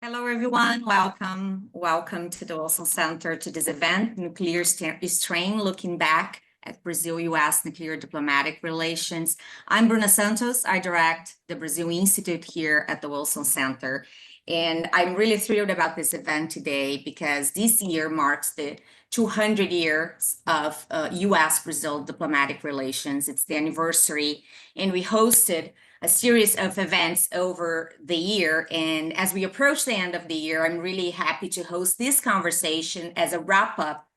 Hello, everyone. Welcome to the Wilson Center to this event, Nuclear Strain, looking back at Brazil-U.S. nuclear diplomatic relations. I'm Bruna Santos. I direct the Brazil Institute here at the Wilson Center. And I'm really thrilled about this event today because this year marks the 200 years of U.S.-Brazil diplomatic relations. It's the anniversary, and we hosted a series of events over the year. And as we approach the end of the year, I'm really happy to host this conversation as a wrap-up,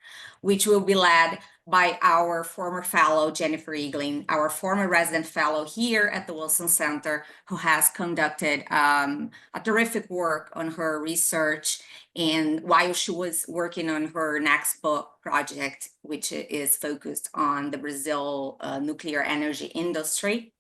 which will be led by our former fellow, Jennifer Eagling, our former resident fellow here at the Wilson Center, who has conducted a terrific work on her research and while she was working on her next book project, which is focused on the Brazil nuclear energy industry.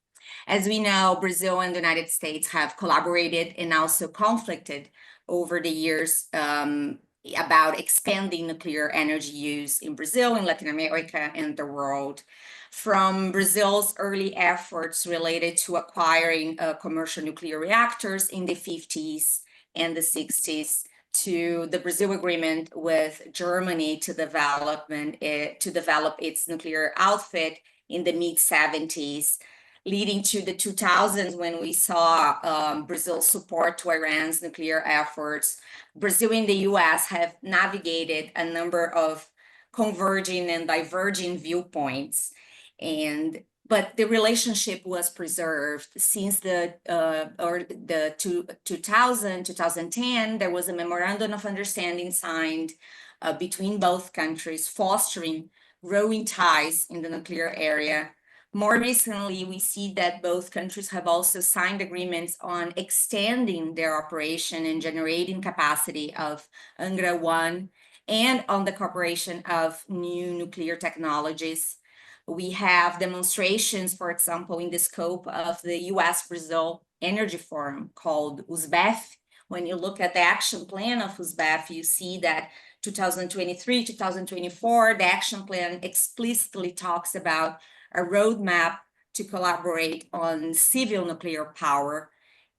As we know, Brazil and the United States have collaborated and also conflicted over the years about expanding nuclear energy use in Brazil, in Latin America, and the world. From Brazil's early efforts related to acquiring commercial nuclear reactors in the 50s and the 60s, to the Brazil agreement with Germany to develop its nuclear outfit in the mid-70s, leading to the 2000s when we saw Brazil's support to Iran's nuclear efforts. Brazil and the US have navigated a number of converging and diverging viewpoints, but the relationship was preserved since the 2010. There was a memorandum of understanding signed between both countries, fostering growing ties in the nuclear area. More recently, we see that both countries have also signed agreements on extending their operation and generating capacity of Angra 1 and on the cooperation of new nuclear technologies. We have demonstrations, for example, in the scope of the US-Brazil Energy Forum called USBEF. When you look at the action plan of USBEF, you see that 2023, 2024, the action plan explicitly talks about a roadmap to collaborate on civil nuclear power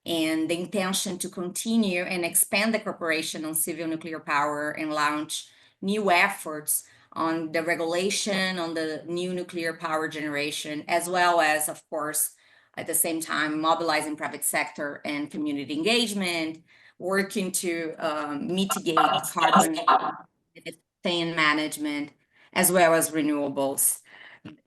and the intention to continue and expand the cooperation on civil nuclear power and launch new efforts on the regulation, on the new nuclear power generation, as well as, of course, at the same time, mobilizing private sector and community engagement, working to mitigate carbon methane management, as well as renewables.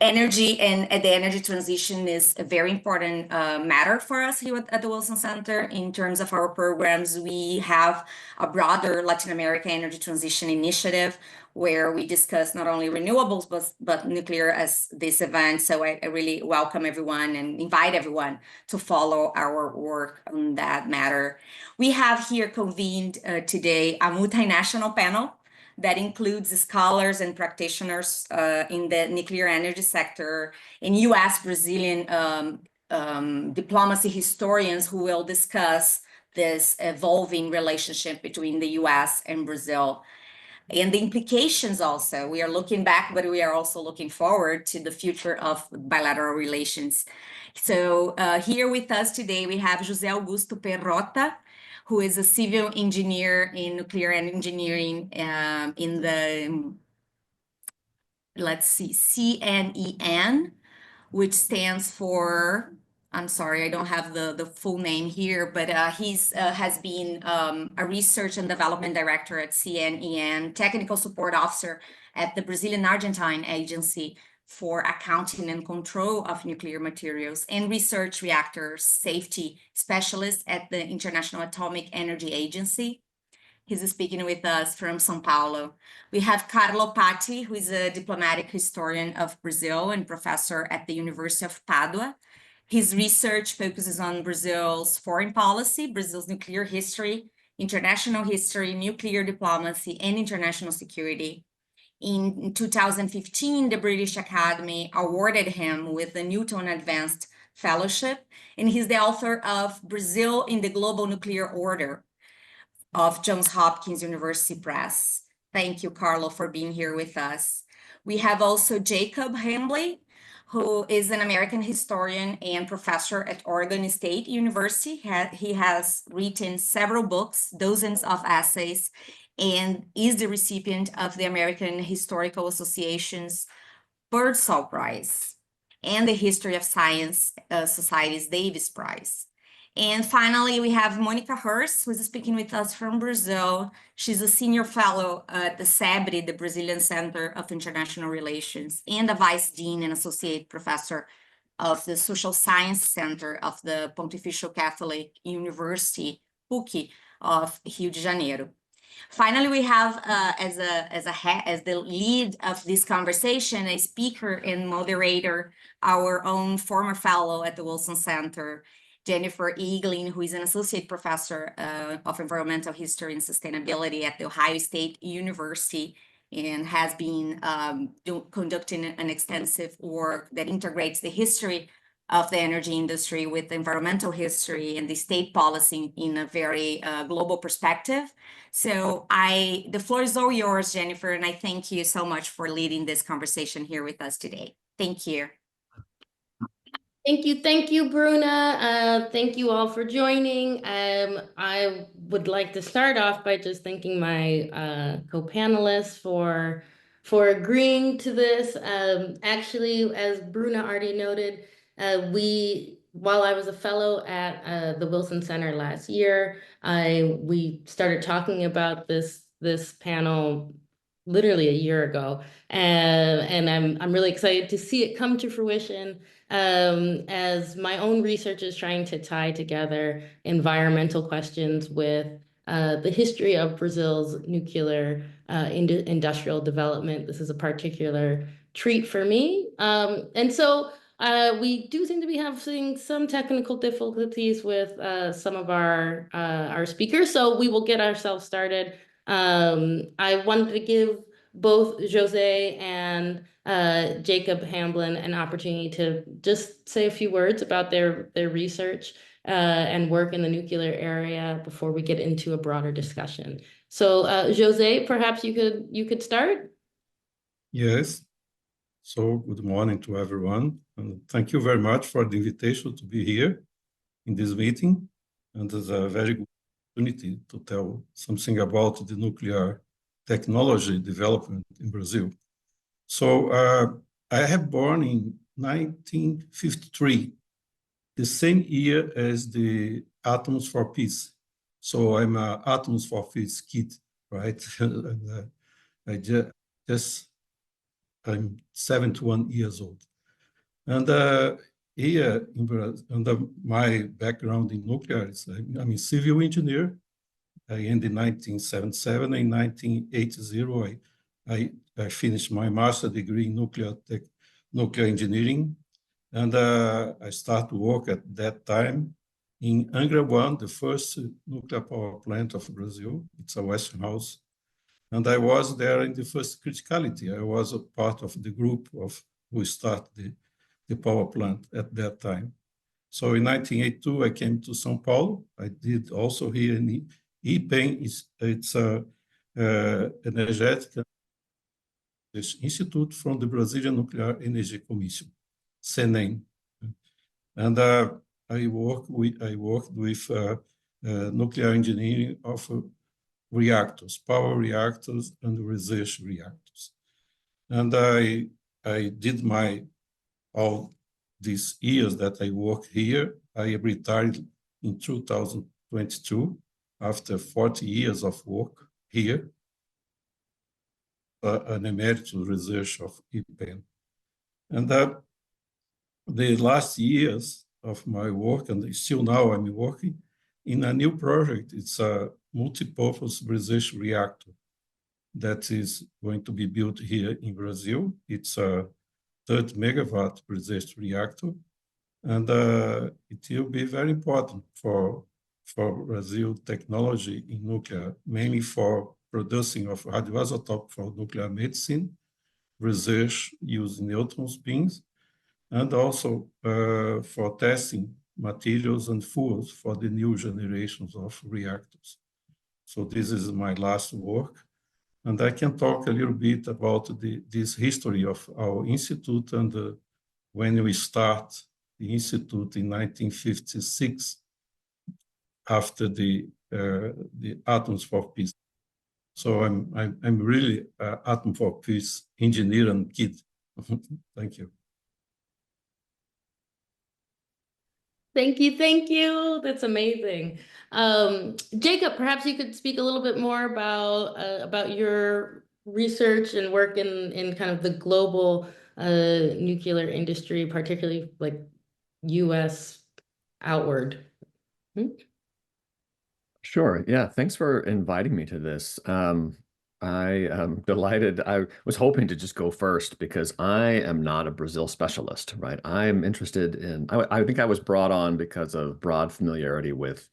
Energy and the energy transition is a very important matter for us here at the Wilson Center. In terms of our programs, we have a broader Latin America energy transition initiative where we discuss not only renewables, but nuclear as this event. So I really welcome everyone and invite everyone to follow our work on that matter. We have here convened today a multinational panel that includes scholars and practitioners in the nuclear energy sector, and US Brazilian diplomacy historians who will discuss this evolving relationship between the US and Brazil. And the implications also, we are looking back, but we are also looking forward to the future of bilateral relations. So here with us today, we have José Augusto Perrota, who is a civil engineer in nuclear engineering in the, let's see, CNEN, which stands for, I'm sorry, I don't have the full name here, but he's has been a research and development director at CNEN, technical support officer at the Brazilian Argentine Agency for Accounting and Control of Nuclear Materials, and research reactor safety specialist at the International Atomic Energy Agency. He's speaking with us from São Paulo. We have Carlo Patti, who is a diplomatic historian of Brazil and professor at the University of Padua. His research focuses on Brazil's foreign policy, Brazil's nuclear history, international history, nuclear diplomacy, and international security. In 2015, the British Academy awarded him with the Newton Advanced Fellowship, and he's the author of Brazil in the Global Nuclear Order of Johns Hopkins University Press. Thank you, Carlo, for being here with us. We have also Jacob Hembley, who is an American historian and professor at Oregon State University. He has written several books, dozens of essays, and is the recipient of the American Historical Association's Birdsall Prize and the History of Science Society's Davis Prize. And finally, we have Monica Hurst, who is speaking with us from Brazil. She's a senior fellow at the SEBRE, the Brazilian Center of International Relations, and a vice dean and associate professor of the Social Science Center of the Pontifical Catholic University, PUC, of Rio de Janeiro. Finally, we have as the lead of this conversation, a speaker and moderator, our own former fellow at the Wilson Center, Jennifer Eaglin, who is an associate professor of environmental history and sustainability at the Ohio State University, and has been conducting an extensive work that integrates the history of the energy industry with environmental history and the state policy in a very global perspective. So the floor is all yours, Jennifer, and I thank you so much for leading this conversation here with us today. Thank you. Thank you, Bruna. Thank you all for joining. I would like to start off by just thanking my co-panelists for agreeing to this. Actually, as Bruna already noted, while I was a fellow at the Wilson Center last year, we started talking about this panel literally a year ago, and I'm really excited to see it come to fruition. As my own research is trying to tie together environmental questions with the history of Brazil's nuclear industrial development. This is a particular treat for me. And so we do seem to be having some technical difficulties with some of our speakers, so we will get ourselves started. I wanted to give both Jose and Jacob Hamblin an opportunity to just say a few words about their research and work in the nuclear area before we get into a broader discussion. So Jose, perhaps you could start? Yes. So good morning to everyone, and thank you very much for the invitation to be here in this meeting. And it's a very good opportunity to tell something about the nuclear technology development in Brazil. So I have born in 1953, the same year as the Atoms for Peace. So I'm a Atoms for Peace kid, right? And, I'm 71 years old. And here in Brazil, under my background in nuclear, I'm a civil engineer. I ended in 1977. In 1980, I finished my master's degree in nuclear engineering. And I started work at that time in Angra 1, the first nuclear power plant of Brazil. It's a Westinghouse. And I was there in the first criticality. I was a part of the group who started the power plant at that time. So in 1982, I came to São Paulo. I did also here in IPEN. It's a energetic institute from the Brazilian Nuclear Energy Commission, CENEM. And I worked with nuclear engineering of reactors, power reactors, and research reactors. And I did all these years that I worked here. I retired in 2022 after 40 years of work here, an emeritus research of IPEN. And the last years of my work, and still now I'm working in a new project. It's a multi-purpose research reactor that is going to be built here in Brazil. It's a 30 megawatt research reactor, and it will be very important for Brazil technology in nuclear, mainly for producing of radioisotope for nuclear medicine, research using neutron spins, and also for testing materials and fuels for the new generations of reactors. So this is my last work. And I can talk a little bit about this history of our institute and when we start the institute in 1956, after the Atoms for Peace. So I'm really Atom for Peace engineer and kid. Thank you. Thank you, thank you. That's amazing. Jacob, perhaps you could speak a little bit more about your research and work in kind of the global nuclear industry, particularly like US outward. Sure. Yeah. Thanks for inviting me to this. I am delighted. I was hoping to just go first because I am not a Brazil specialist, right? I'm interested in, I think I was brought on because of broad familiarity with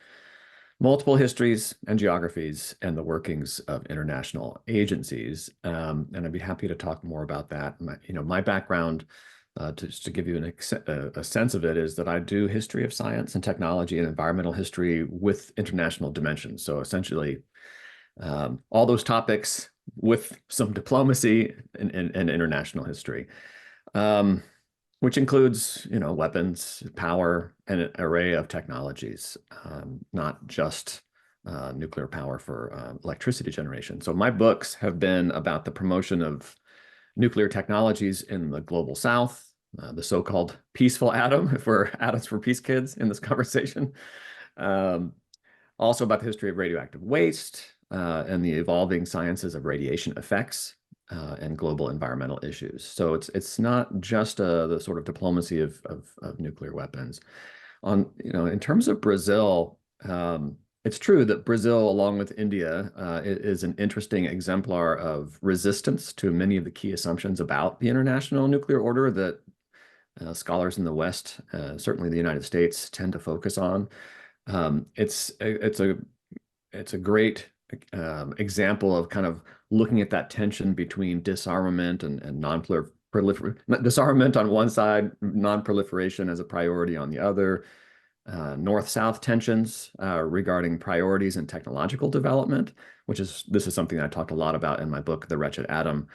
multiple histories and geographies and the workings of international agencies. And I'd be happy to talk more about that. My background, just to give you a sense of it, is that I do history of science and technology and environmental history with international dimensions. So essentially, all those topics with some diplomacy and international history, which includes, weapons, power, and an array of technologies, not just nuclear power for electricity generation. So my books have been about the promotion of nuclear technologies in the global South, the so-called peaceful atom, if we're atoms for peace kids in this conversation. Also about the history of radioactive waste and the evolving sciences of radiation effects and global environmental issues. So it's not just the sort of diplomacy of nuclear weapons. In terms of Brazil, it's true that Brazil, along with India, is an interesting exemplar of resistance to many of the key assumptions about the international nuclear order that scholars in the West, certainly the United States, tend to focus on. It's a great example of kind of looking at that tension between disarmament and disarmament on one side, non-proliferation as a priority on the other, North-South tensions regarding priorities and technological development, this is something I talked a lot about in my book, The Wretched Atom,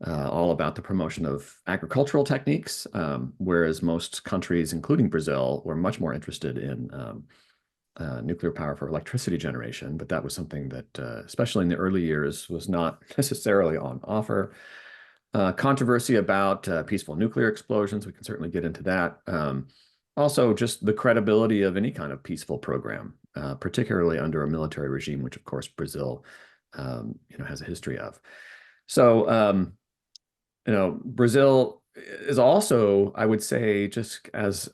all about the promotion of agricultural techniques, whereas most countries, including Brazil, were much more interested in nuclear power for electricity generation, but that was something that, especially in the early years, was not necessarily on offer. Controversy about peaceful nuclear explosions, we can certainly get into that. Also, just the credibility of any kind of peaceful program, particularly under a military regime, which of course Brazil, has a history of. So, Brazil is also, I would say, just as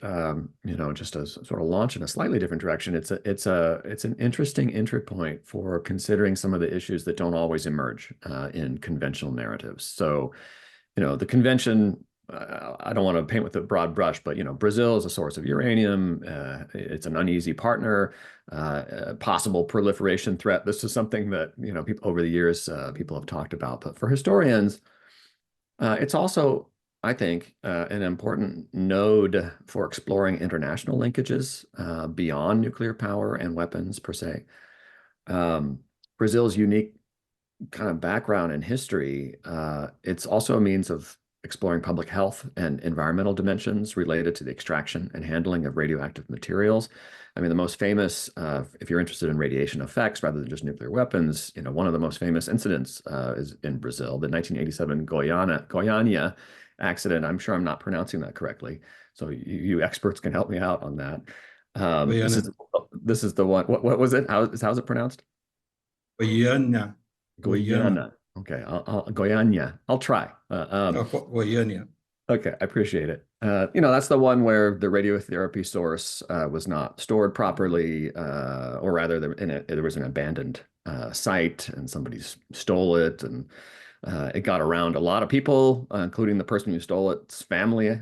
just a sort of launch in a slightly different direction. It's an interesting entry point for considering some of the issues that don't always emerge in conventional narratives. So, the convention. I don't want to paint with a broad brush, but Brazil is a source of uranium. It's an uneasy partner, possible proliferation threat. This is something that people over the years people have talked about. But for historians, it's also, I think, an important node for exploring international linkages beyond nuclear power and weapons per se. Brazil's unique kind of background and history, it's also a means of exploring public health and environmental dimensions related to the extraction and handling of radioactive materials. I mean, the most famous, if you're interested in radiation effects rather than just nuclear weapons, one of the most famous incidents is in Brazil, the 1987 Goiânia accident. I'm sure I'm not pronouncing that correctly, so you experts can help me out on that. This is the one. What was it? How's it pronounced? Goiânia. Goiânia. Okay, Goiânia. I'll try. Goiânia. Okay, I appreciate it. That's the one where the radiotherapy source was not stored properly, or rather, there was an abandoned site, and somebody stole it, and it got around a lot of people, including the person who stole its family.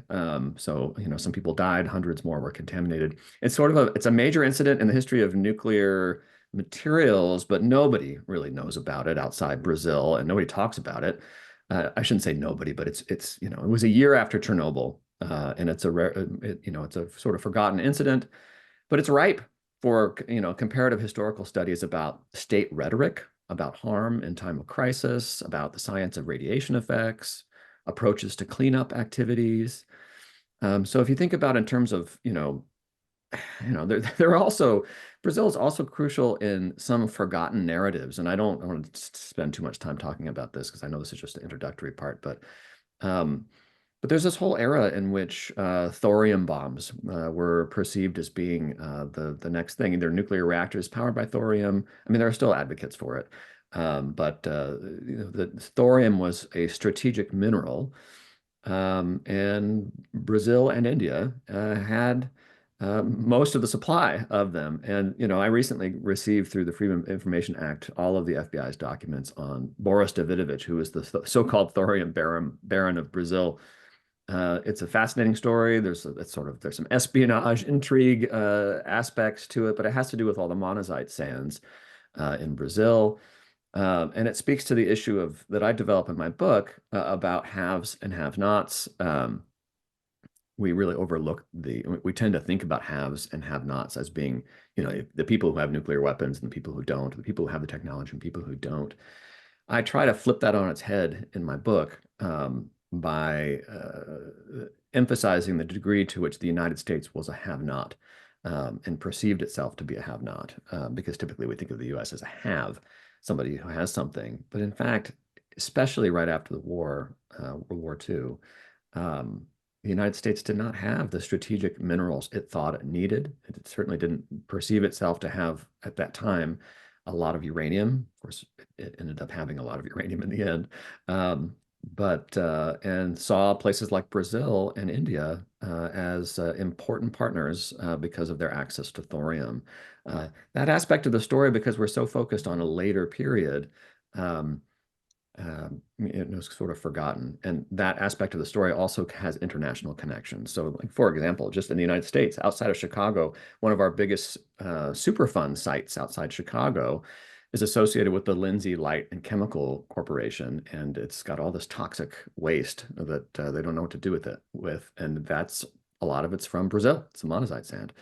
So some people died, hundreds more were contaminated. It's it's a major incident in the history of nuclear materials, but nobody really knows about it outside Brazil, and nobody talks about it. I shouldn't say nobody, but it was a year after Chernobyl, and it's a sort of forgotten incident, but it's ripe for comparative historical studies about state rhetoric, about harm in time of crisis, about the science of radiation effects, approaches to cleanup activities. So if you think about in terms of, they're also, Brazil is also crucial in some forgotten narratives. And I don't want to spend too much time talking about this because I know this is just the introductory part, but there's this whole era in which thorium bombs were perceived as being the next thing. And their nuclear reactors powered by thorium. I mean, there are still advocates for it. But the thorium was a strategic mineral. And Brazil and India had most of the supply of them. And, I recently received through the Freedom of Information Act all of the FBI's documents on Boris Davidovich, who is the so-called thorium baron of Brazil. It's a fascinating story. There's some espionage, intrigue aspects to it, but it has to do with all the monazite sands in Brazil. And it speaks to the issue that I develop in my book about haves and have-nots. We really overlook we tend to think about haves and have-nots as being, the people who have nuclear weapons and the people who don't, the people who have the technology and people who don't. I try to flip that on its head in my book by emphasizing the degree to which the United States was a have-not and perceived itself to be a have-not, because typically we think of the U.S. as a have, somebody who has something. But in fact, especially right after the war, World War II, the United States did not have the strategic minerals it thought it needed. It certainly didn't perceive itself to have, at that time, a lot of uranium. Of course, it ended up having a lot of uranium in the end. And saw places like Brazil and India as important partners because of their access to thorium. That aspect of the story, because we're so focused on a later period, it was sort of forgotten. And that aspect of the story also has international connections. So, like, for example, just in the United States, outside of Chicago, one of our biggest Superfund sites outside Chicago is associated with the Lindsay Light and Chemical Corporation, and it's got all this toxic waste that they don't know what to do with and that's a lot of it's from Brazil. It's a monazite sand.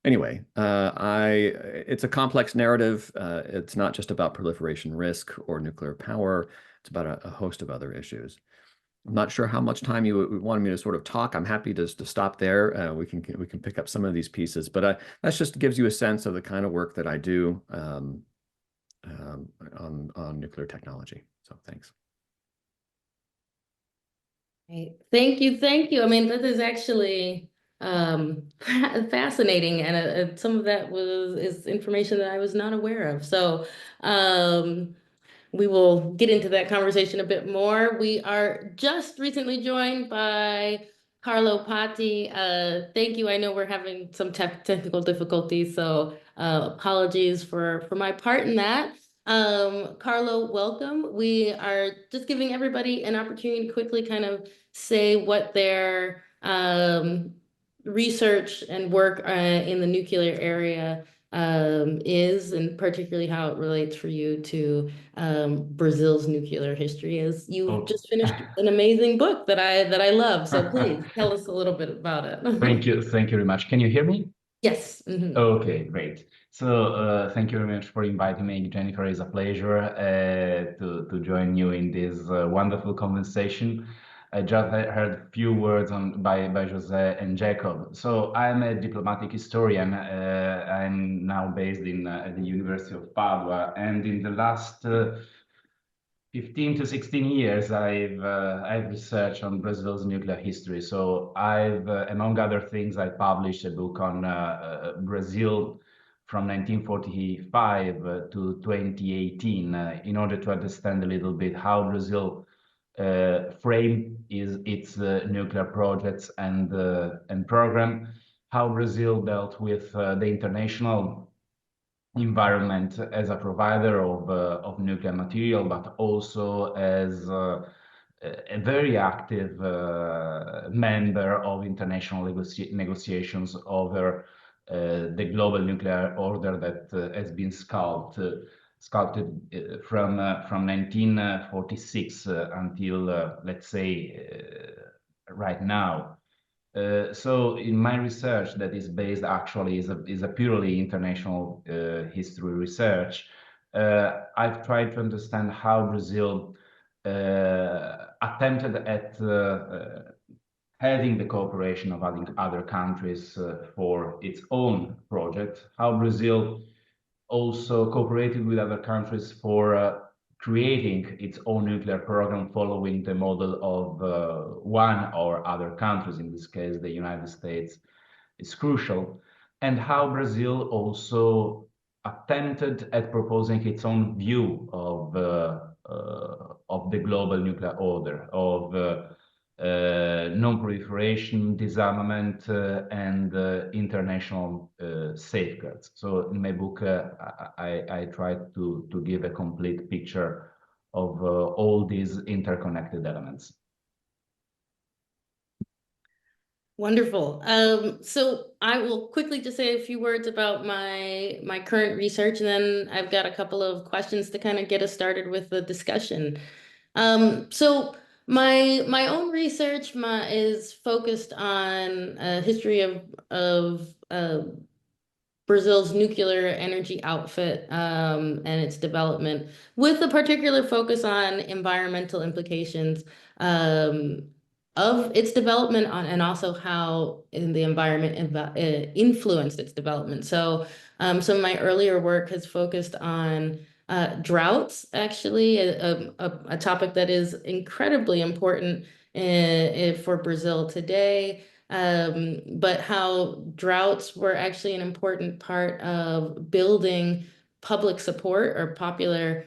Anyway, it's a complex narrative. It's not just about proliferation risk or nuclear power. It's about a host of other issues. I'm not sure how much time you wanted me to sort of talk. I'm happy to stop there. We can pick up some of these pieces, but that just gives you a sense of the kind of work that I do on nuclear technology. So thanks. Right. Thank you. I mean, that is actually fascinating, and some of that is information that I was not aware of. So we will get into that conversation a bit more. We are just recently joined by Carlo Patti. Thank you. I know we're having some technical difficulties, so apologies for my part in that. Carlo, welcome. We are just giving everybody an opportunity to quickly kind of say what their research and work in the nuclear area is, and particularly how it relates for you to Brazil's nuclear history, as you just finished an amazing book that I love. So please tell us a little bit about it. Thank you very much. Can you hear me? Yes. Mm-hmm. Okay, great. So thank you very much for inviting me, Jennifer. It's a pleasure to join you in this wonderful conversation. I just heard a few words by Jose and Jacob. So I'm a diplomatic historian. I'm now based in the University of Padua, and in the last 15 to 16 years, I've researched on Brazil's nuclear history. So among other things, I published a book on Brazil from 1945 to 2018 in order to understand a little bit how Brazil framed its nuclear projects and program, how Brazil dealt with the international environment as a provider of nuclear material, but also as a very active member of international negotiations over the global nuclear order that has been sculpted from 1946 until let's say right now. So in my research that is based actually is a purely international history research, I've tried to understand how Brazil attempted at having the cooperation of other countries for its own project, how Brazil also cooperated with other countries for creating its own nuclear program following the model of one or other countries, in this case the United States, is crucial, and how Brazil also attempted at proposing its own view of the global nuclear order, of non-proliferation, disarmament, and international safeguards. So in my book, I tried to give a complete picture of all these interconnected elements. Wonderful. So I will quickly just say a few words about my current research, and then I've got a couple of questions to kind of get us started with the discussion. So my own research is focused on a history of Brazil's nuclear energy outfit and its development, with a particular focus on environmental implications of its development and also how the environment influenced its development. So some of my earlier work has focused on droughts, actually, a topic that is incredibly important for Brazil today. But how droughts were actually an important part of building public support or popular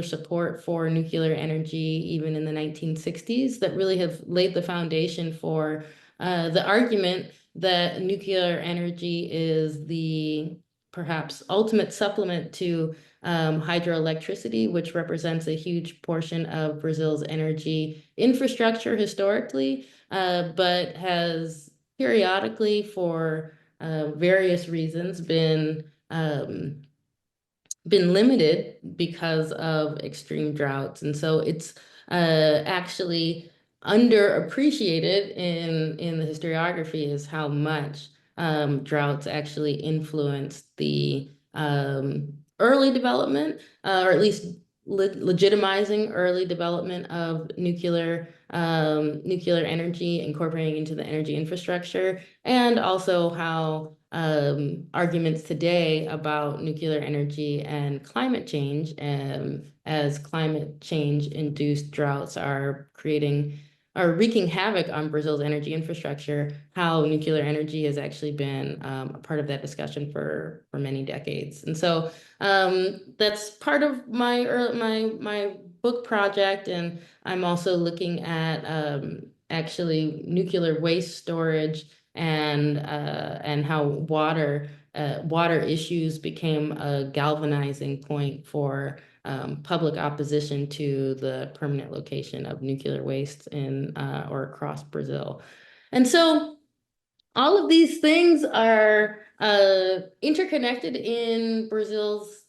support for nuclear energy, even in the 1960s, that really have laid the foundation for the argument that nuclear energy is the perhaps ultimate supplement to hydroelectricity, which represents a huge portion of Brazil's energy infrastructure historically, but has periodically, for various reasons, been limited because of extreme droughts. And so it's actually underappreciated in the historiography is how much droughts actually influenced the early development, or at least legitimizing early development of nuclear energy, incorporating into the energy infrastructure, and also how arguments today about nuclear energy and climate change, as climate change induced droughts are wreaking havoc on Brazil's energy infrastructure, how nuclear energy has actually been a part of that discussion for many decades. And so that's part of my book project, and I'm also looking at actually nuclear waste storage and how water issues became a galvanizing point for public opposition to the permanent location of nuclear waste in or across Brazil. And so all of these things are interconnected in Brazil's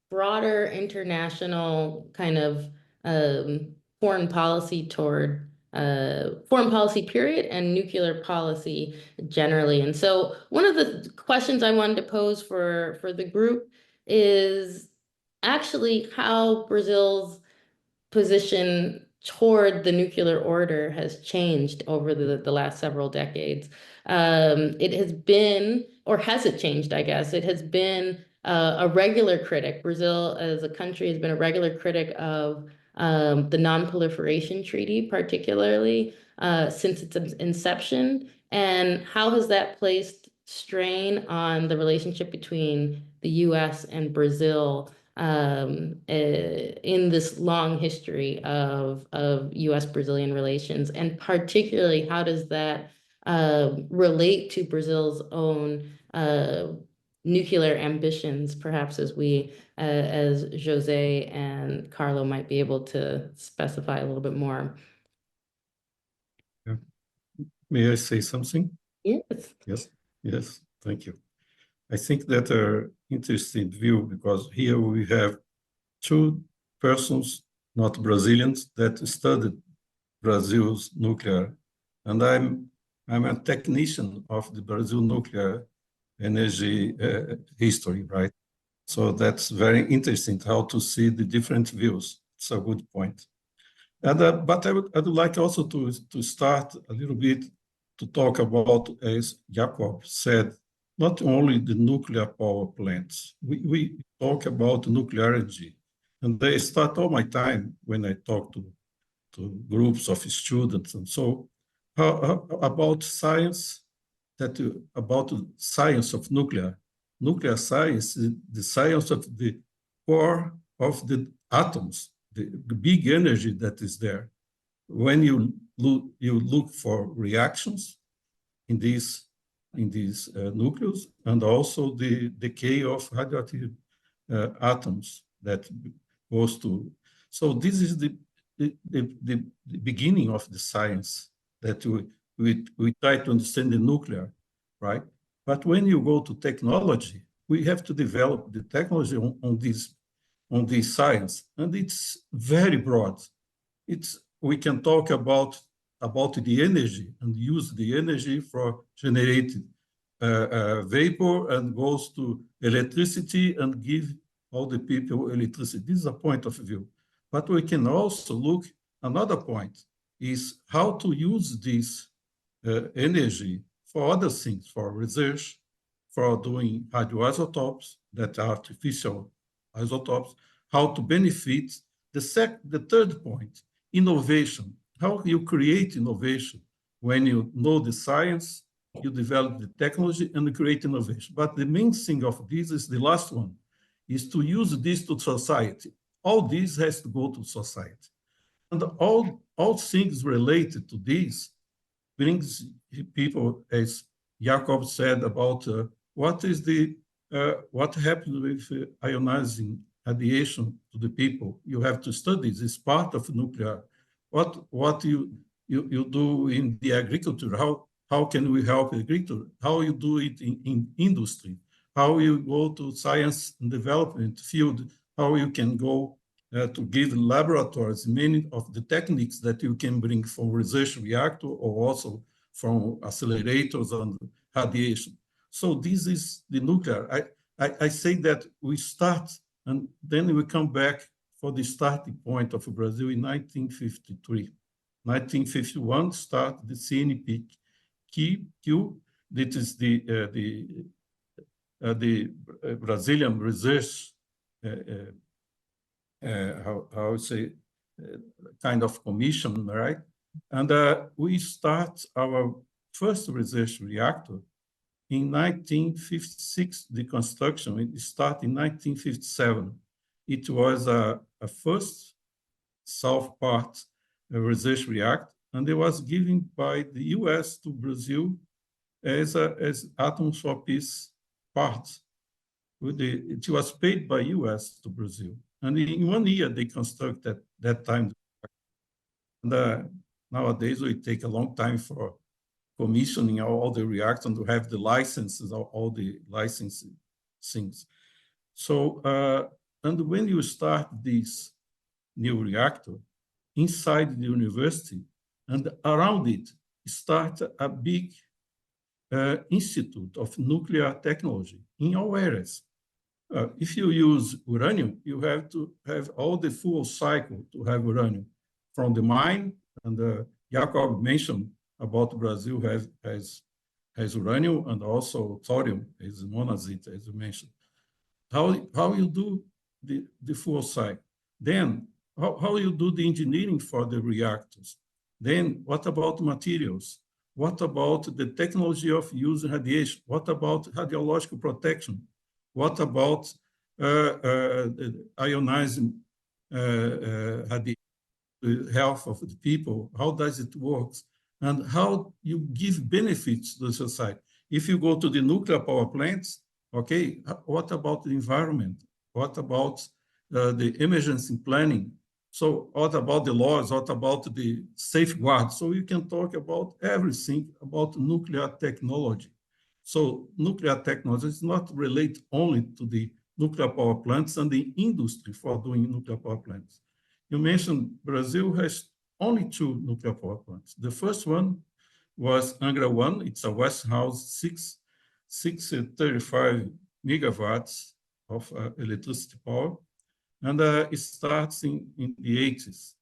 broader international kind of foreign policy period and nuclear policy generally. And so one of the questions I wanted to pose for the group is actually how Brazil's position toward the nuclear order has changed over the last several decades. It has been, or has it changed, I guess? It has been a regular critic. Brazil as a country has been a regular critic of the Non-Proliferation Treaty, particularly since its inception. And how has that placed strain on the relationship between the US and Brazil in this long history of US-Brazilian relations? And particularly, how does that relate to Brazil's own nuclear ambitions, perhaps as Jose and Carlo might be able to specify a little bit more? Yeah. May I say something? Yes. Yes, thank you. I think that an interesting view, because here we have two persons, not Brazilians, that studied Brazil's nuclear, and I'm a technician of the Brazil nuclear energy history, right? So that's very interesting how to see the different views. It's a good point. And but I'd like also to start a little bit to talk about, as Jakob said, not only the nuclear power plants. We talk about nuclear energy, and they start all my time when I talk to groups of students. And so, about science, about the science of nuclear science is the science of the core of the atoms, the big energy that is there. When you look for reactions in these nucleus, and also the decay of radioactive atoms that goes to. So this is the beginning of the science that we try to understand the nuclear, right? But when you go to technology, we have to develop the technology on this science, and it's very broad. We can talk about the energy and use the energy for generating vapor and goes to electricity and give all the people electricity. This is a point of view. But we can also look, another point is how to use this energy for other things, for research, for doing radioisotopes, that are artificial isotopes, how to benefit. The third point, innovation. How you create innovation when you know the science, you develop the technology and create innovation. But the main thing of this is the last one, is to use this to society. All this has to go to society. And all things related to this brings people, as Jakob said, about what happens with ionizing radiation to the people. You have to study this part of nuclear. What you do in the agriculture, how can we help agriculture? How you do it in industry? How you go to science and development field? How you can go to give laboratories many of the techniques that you can bring from research reactor or also from accelerators and radiation. So this is the nuclear. I say that we start and then we come back for the starting point of Brazil in 1953. 1951 start the CNPq, that is the Brazilian research, how I would say, kind of commission, right? And we start our first research reactor in 1956, the construction. It started in 1957. It was a first South part research reactor, and it was given by the US to Brazil as Atoms for Peace part. It was paid by US to Brazil. And in 1 year, they constructed that time. And nowadays, we take a long time for commissioning all the reactors and to have the licenses, all the licensing things. So, and when you start this new reactor, inside the university and around it, start a big institute of nuclear technology in all areas. If you use uranium, you have to have all the full cycle to have uranium from the mine, and Jakob mentioned about Brazil has uranium and also thorium as monazite, as you mentioned. How you do the full cycle? Then how you do the engineering for the reactors? Then what about materials? What about the technology of using radiation? What about radiological protection? What about ionizing radiation, the health of the people? How does it work? And how you give benefits to the society? If you go to the nuclear power plants, okay, what about the environment? What about the emergency planning? So what about the laws? What about the safeguards? So you can talk about everything about nuclear technology. So nuclear technology is not related only to the nuclear power plants and the industry for doing nuclear power plants. You mentioned Brazil has only 2 nuclear power plants. The first one was Angra 1. It's a Westinghouse 635 megawatts of electricity power. And it starts in the 80s.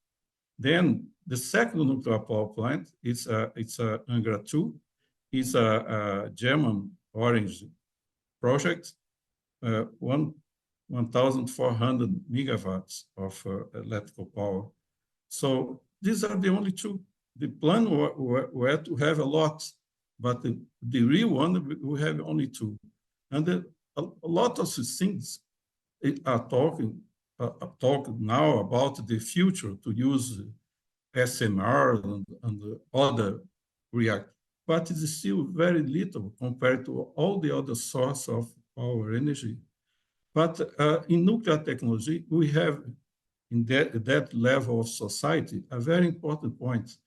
Then the second nuclear power plant, it's Angra 2, is a German orange project, 1,400 megawatts of electrical power. So these are the only two. The plan were to have a lot, but the real one, we have only two. And a lot of things are talking now about the future to use SMR and other reactors, but it's still very little compared to all the other sources of our energy. But in nuclear technology, we have in that level of society a very important point.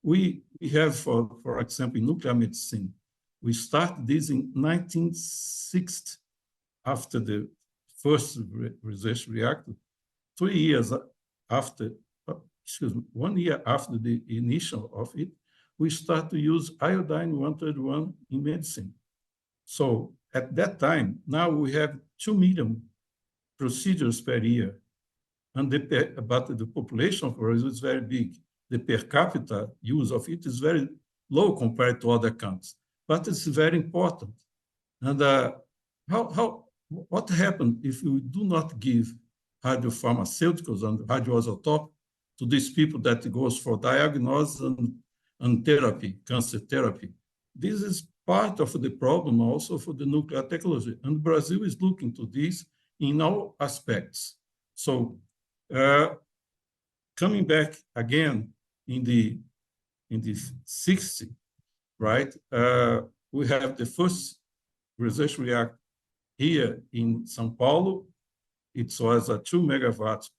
We have, for example, in nuclear medicine, we started this in 1960 after the first research reactor, 3 years after, 1 year after the initial of it, we start to use iodine-131 in medicine. So at that time, now we have 2 million procedures per year, and but the population of Brazil is very big. The per capita use of it is very low compared to other countries, but it's very important. And what happens if we do not give radiopharmaceuticals and radioisotope to these people that goes for diagnosis and therapy, cancer therapy? This is part of the problem also for the nuclear technology, and Brazil is looking to this in all aspects. So coming back again in the 60s, right? We have the first research reactor here in São Paulo. It was a 2 megawatt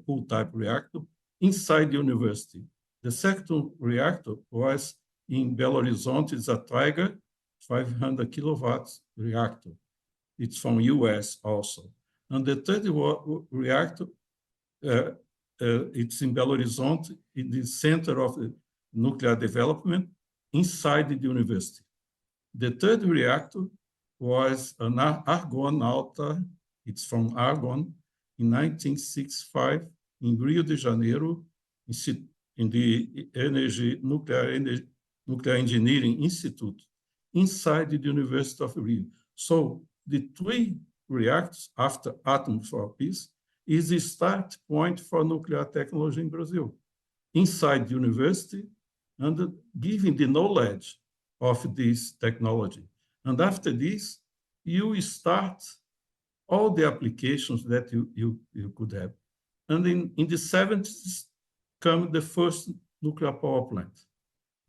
pool type reactor inside the university. The second reactor was in Belo Horizonte. It's a Tiger 500 kilowatts reactor. It's from US also. And the third reactor, it's in Belo Horizonte, in the center of the nuclear development inside the university. The third reactor was an Argon Alta, it's from Argon, in 1965 in Rio de Janeiro, in the Nuclear Engineering Institute, inside the University of Rio. So the 3 reactors after Atom for Peace is the start point for nuclear technology in Brazil, inside the university and giving the knowledge of this technology. And after this, you start all the applications that you could have. And in the 70s come the first nuclear power plant,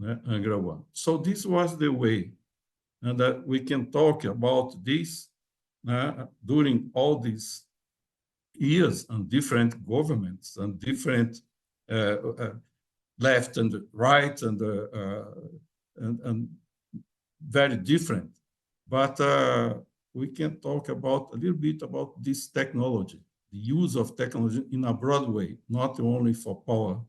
Angra 1. So this was the way. And we can talk about this during all these years and different governments and different left and right and very different. But we can talk about a little bit about this technology, the use of technology in a broad way, not only for power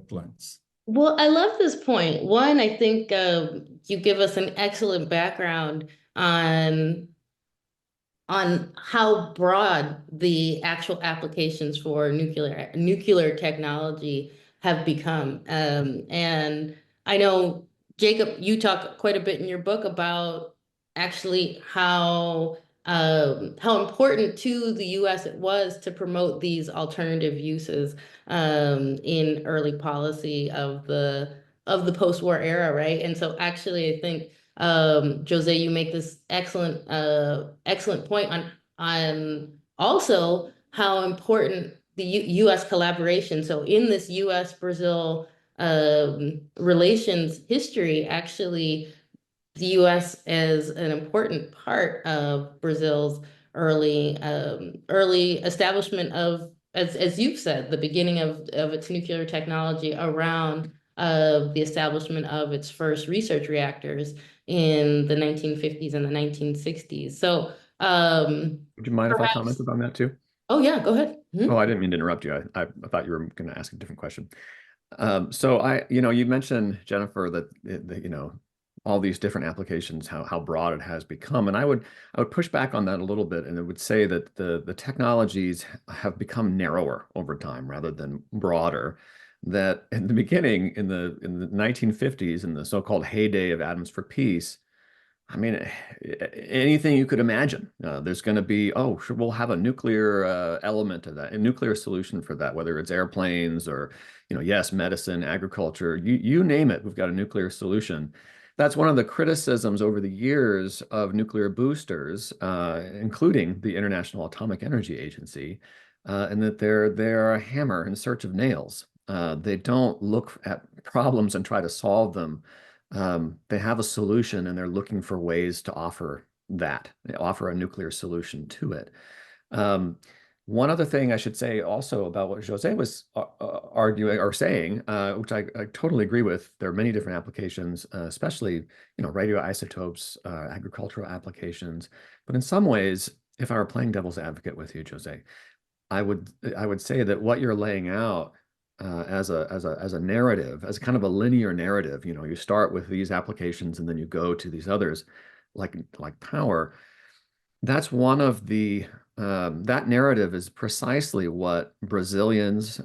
plants. Well, I love this point. One, I think you give us an excellent background on how broad the actual applications for nuclear technology have become. And I know, Jacob, you talk quite a bit in your book about actually how important to the US it was to promote these alternative uses in early policy of the post-war era, right? And so actually, I think Jose, you make this excellent point on also how important the U.S. collaboration. So in this U.S.-Brazil relations history, actually, the U.S. is an important part of Brazil's early establishment of, as you've said, the beginning of its nuclear technology around the establishment of its first research reactors in the 1950s and the 1960s. So, would you mind if I perhaps... commented on that too? Oh yeah, go ahead. Oh, I didn't mean to interrupt you. I thought you were going to ask a different question. So you mentioned, Jennifer, that all these different applications, how broad it has become, and I would push back on that a little bit, and I would say that the technologies have become narrower over time rather than broader. that in the beginning, in the 1950s, in the so-called heyday of Atoms for Peace, I mean, anything you could imagine. There's going to be, oh, sure, we'll have a nuclear element of that, a nuclear solution for that, whether it's airplanes or, yes, medicine, agriculture, you name it, we've got a nuclear solution. That's one of the criticisms over the years of nuclear boosters, including the International Atomic Energy Agency, and that they're a hammer in search of nails. They don't look at problems and try to solve them. They have a solution and they're looking for ways to offer that. They offer a nuclear solution to it. One other thing I should say also about what Jose was arguing or saying, which I totally agree with. There are many different applications, especially radioisotopes, agricultural applications. But in some ways, if I were playing devil's advocate with you, Jose, I would say that what you're laying out as a narrative, as kind of a linear narrative, you start with these applications and then you go to these others, like power. That's one of the that narrative is precisely what Brazilians,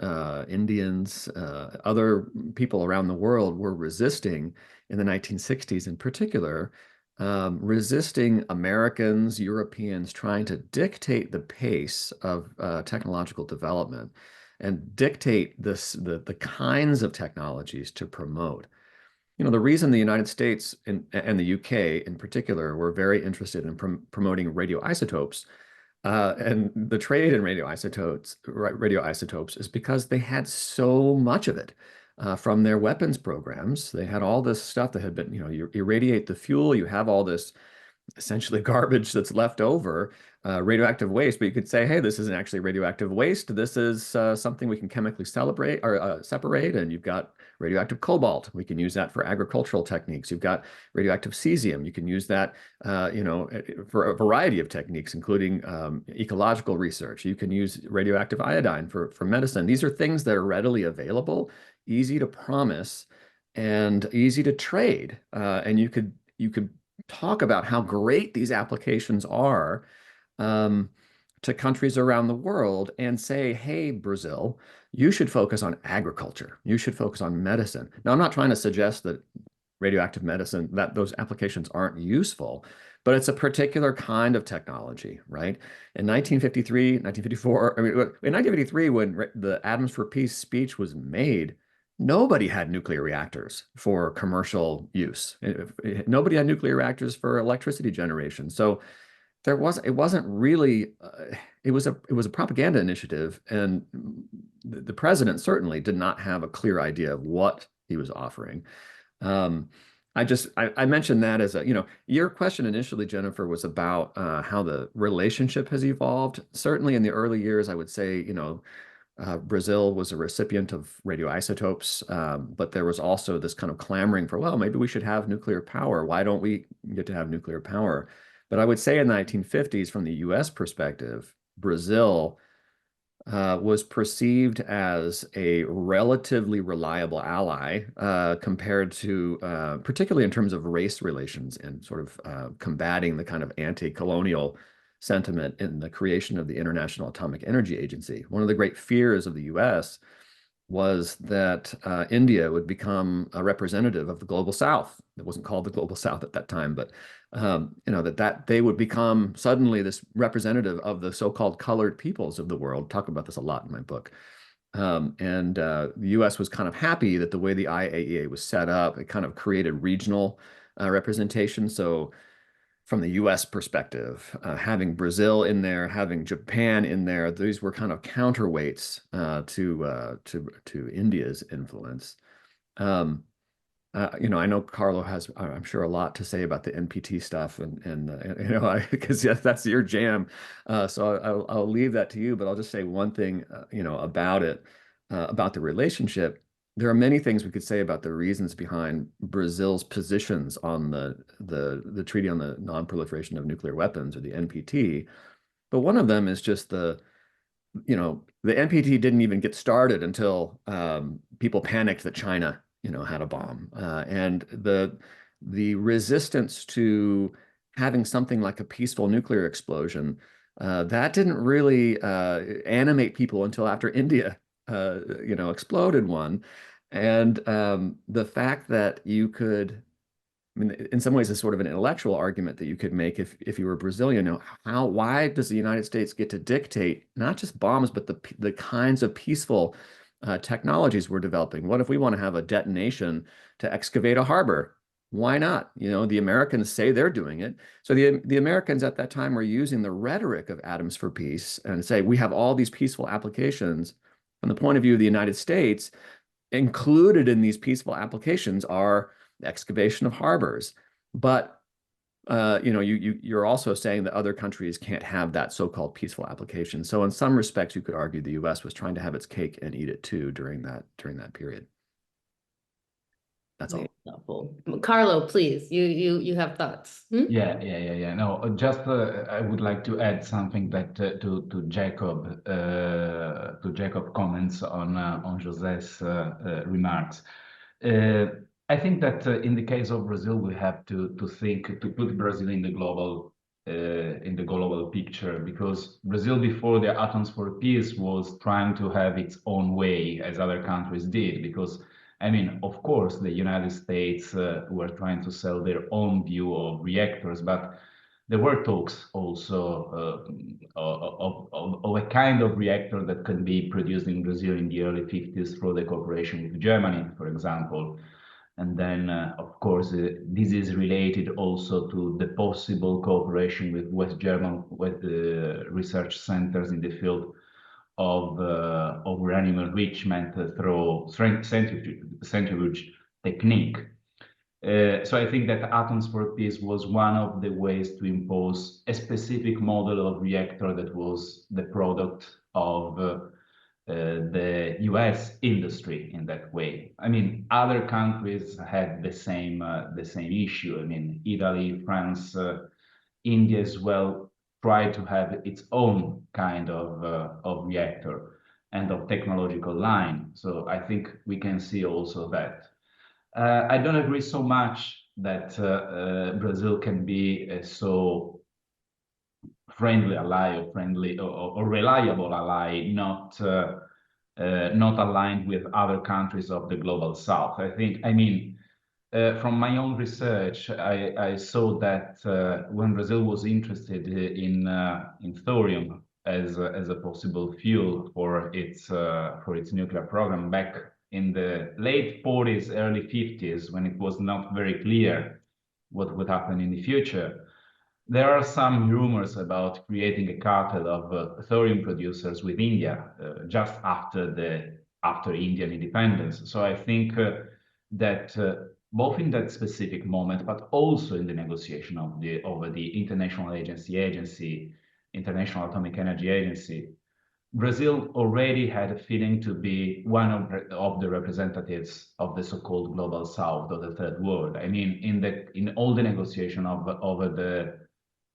Indians, other people around the world were resisting in the 1960s in particular, resisting Americans, Europeans trying to dictate the pace of technological development and dictate the kinds of technologies to promote. The reason the United States and the UK in particular were very interested in promoting radioisotopes and the trade in radioisotopes is because they had so much of it from their weapons programs. They had all this stuff that had been, you irradiate the fuel, you have all this essentially garbage that's left over, radioactive waste, but you could say, hey, this isn't actually radioactive waste. This is something we can chemically separate, and you've got radioactive cobalt. We can use that for agricultural techniques. You've got radioactive cesium. You can use that, for a variety of techniques, including ecological research. You can use radioactive iodine for medicine. These are things that are readily available, easy to promise, and easy to trade. And you could talk about how great these applications are to countries around the world and say, hey, Brazil, you should focus on agriculture. You should focus on medicine. Now, I'm not trying to suggest that radioactive medicine, that those applications aren't useful, but it's a particular kind of technology, right? In 1953, 1954, in 1953, when the Atoms for Peace speech was made, nobody had nuclear reactors for commercial use. Nobody had nuclear reactors for electricity generation. So it wasn't really, it was a propaganda initiative, and the president certainly did not have a clear idea of what he was offering. I mentioned that as your question initially, Jennifer, was about how the relationship has evolved. Certainly in the early years, I would say, Brazil was a recipient of radioisotopes, but there was also this kind of clamoring for, well, maybe we should have nuclear power. Why don't we get to have nuclear power? But I would say in the 1950s, from the US perspective, Brazil was perceived as a relatively reliable ally compared to, particularly in terms of race relations and sort of combating the kind of anti-colonial sentiment in the creation of the International Atomic Energy Agency. One of the great fears of the US was that India would become a representative of the Global South. It wasn't called the Global South at that time, but that they would become suddenly this representative of the so-called colored peoples of the world. Talk about this a lot in my book. The US was kind of happy that the way the IAEA was set up, it kind of created regional representation. So from the US perspective, having Brazil in there, having Japan in there, these were kind of counterweights to India's influence. I know Carlo has, I'm sure, a lot to say about the NPT stuff, because yes, that's your jam. So I'll leave that to you, but I'll just say one thing, about it, about the relationship. There are many things we could say about the reasons behind Brazil's positions on the Treaty on the Non-Proliferation of Nuclear Weapons, or the NPT. But one of them is just the NPT didn't even get started until people panicked that China, had a bomb. And the resistance to having something like a peaceful nuclear explosion, that didn't really animate people until after India exploded one. And the fact that you could, I mean, in some ways, it's sort of an intellectual argument that you could make if you were Brazilian. Why does the United States get to dictate not just bombs, but the kinds of peaceful technologies we're developing? What if we want to have a detonation to excavate a harbor? Why not? The Americans say they're doing it. So the Americans at that time were using the rhetoric of Atoms for Peace and say, we have all these peaceful applications. From the point of view of the United States, included in these peaceful applications are the excavation of harbors. But you're also saying that other countries can't have that so-called peaceful application. So in some respects, you could argue the U.S. was trying to have its cake and eat it too during that period. That's all. Helpful. Carlo, please, you have thoughts. Yeah. No, just I would like to add something that to Jacob comments on José's remarks. I think that in the case of Brazil, we have to put Brazil in the global picture, because Brazil, before the Atoms for Peace, was trying to have its own way, as other countries did, because I mean, of course, the United States were trying to sell their own view of reactors, but there were talks also of a kind of reactor that could be produced in Brazil in the early 50s through the cooperation with Germany, for example. And then, of course, this is related also to the possible cooperation with West German research centers in the field of uranium enrichment through centrifuge technique. So I think that Atoms for Peace was one of the ways to impose a specific model of reactor that was the product of the US industry in that way. I mean, other countries had the same issue. I mean, Italy, France, India as well tried to have its own kind of reactor and of technological line. So I think we can see also that. I don't agree so much that Brazil can be a so friendly ally or reliable ally, not aligned with other countries of the global south. I mean, from my own research, I saw that when Brazil was interested in thorium as a possible fuel for its nuclear program back in the late 40s, early 50s, when it was not very clear what would happen in the future, there are some rumors about creating a cartel of thorium producers with India just after Indian independence. So I think that both in that specific moment, but also in the negotiation over the International Atomic Energy Agency, Brazil already had a feeling to be one of the representatives of the so-called global south, or the third world. I mean, in all the negotiation over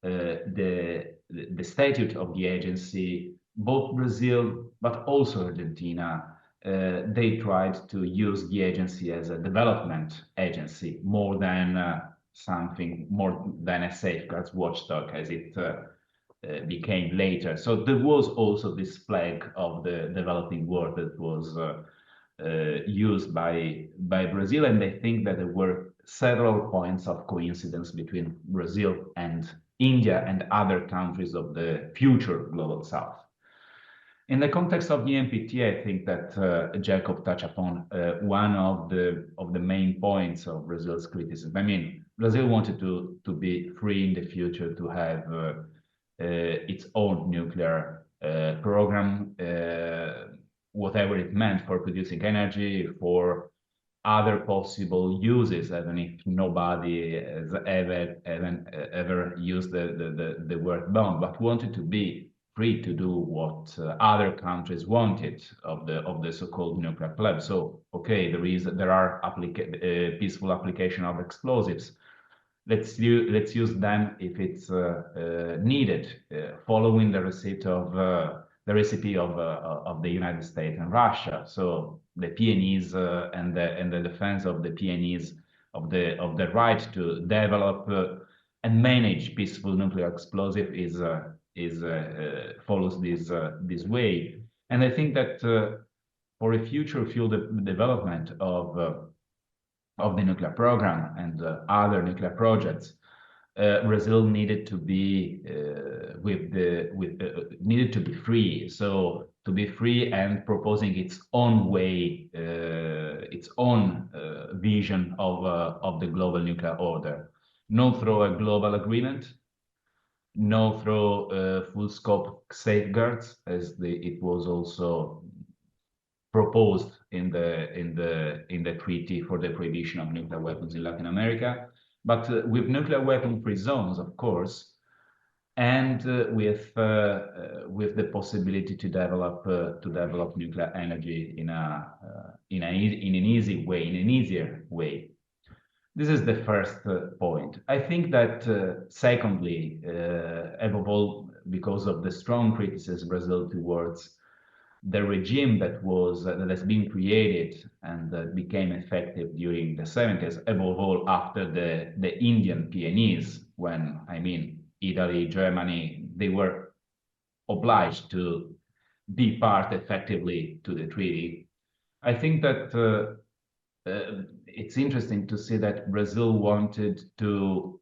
the statute of the agency, both Brazil but also Argentina, they tried to use the agency as a development agency more than a safeguards watchdog, as it became later. So there was also this flag of the developing world that was used by Brazil, and I think that there were several points of coincidence between Brazil and India and other countries of the future global south. In the context of the NPT, I think that Jacob touched upon one of the main points of Brazil's criticism. I mean, Brazil wanted to be free in the future, to have its own nuclear program, whatever it meant for producing energy, for other possible uses, even if nobody has ever used the word bomb, but wanted to be free to do what other countries wanted of the so-called nuclear club. So, okay, there are peaceful application of explosives. Let's use them if it's needed, following the recipe of the United States and Russia. So the PNEs and the defense of the PNEs of the right to develop and manage peaceful nuclear explosive follows this way. And I think that for a future field development of the nuclear program and other nuclear projects, Brazil needed to be needed to be free. So to be free and proposing its own way, its own vision of the global nuclear order, not through a global agreement, no through full scope safeguards, as it was also proposed in the treaty for the prohibition of nuclear weapons in Latin America, but with nuclear weapon-free zones, of course, and with the possibility to develop nuclear energy in an easier way. This is the first point. I think that secondly, above all, because of the strong criticism Brazil towards the regime that has been created and that became effective during the 70s, above all after the Indian PNEs, when, I mean, Italy, Germany, they were obliged to be part effectively to the treaty. I think that it's interesting to see that Brazil wanted to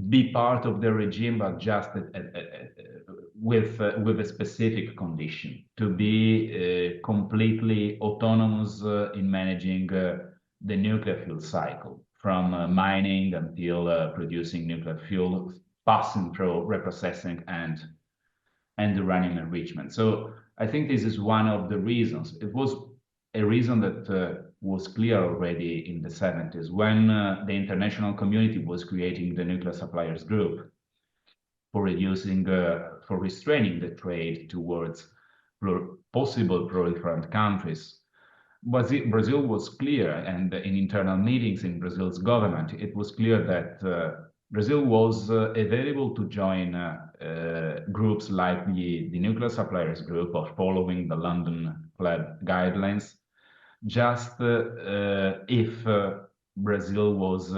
be part of the regime, but just with a specific condition, to be completely autonomous in managing the nuclear fuel cycle, from mining until producing nuclear fuel, passing through reprocessing and uranium enrichment. So I think this is one of the reasons. It was a reason that was clear already in the 70s when the international community was creating the nuclear suppliers group for restraining the trade towards possible proliferant countries. Brazil was clear, and in internal meetings in Brazil's government, it was clear that Brazil was available to join groups like the nuclear suppliers group or following the London Club guidelines, just if Brazil was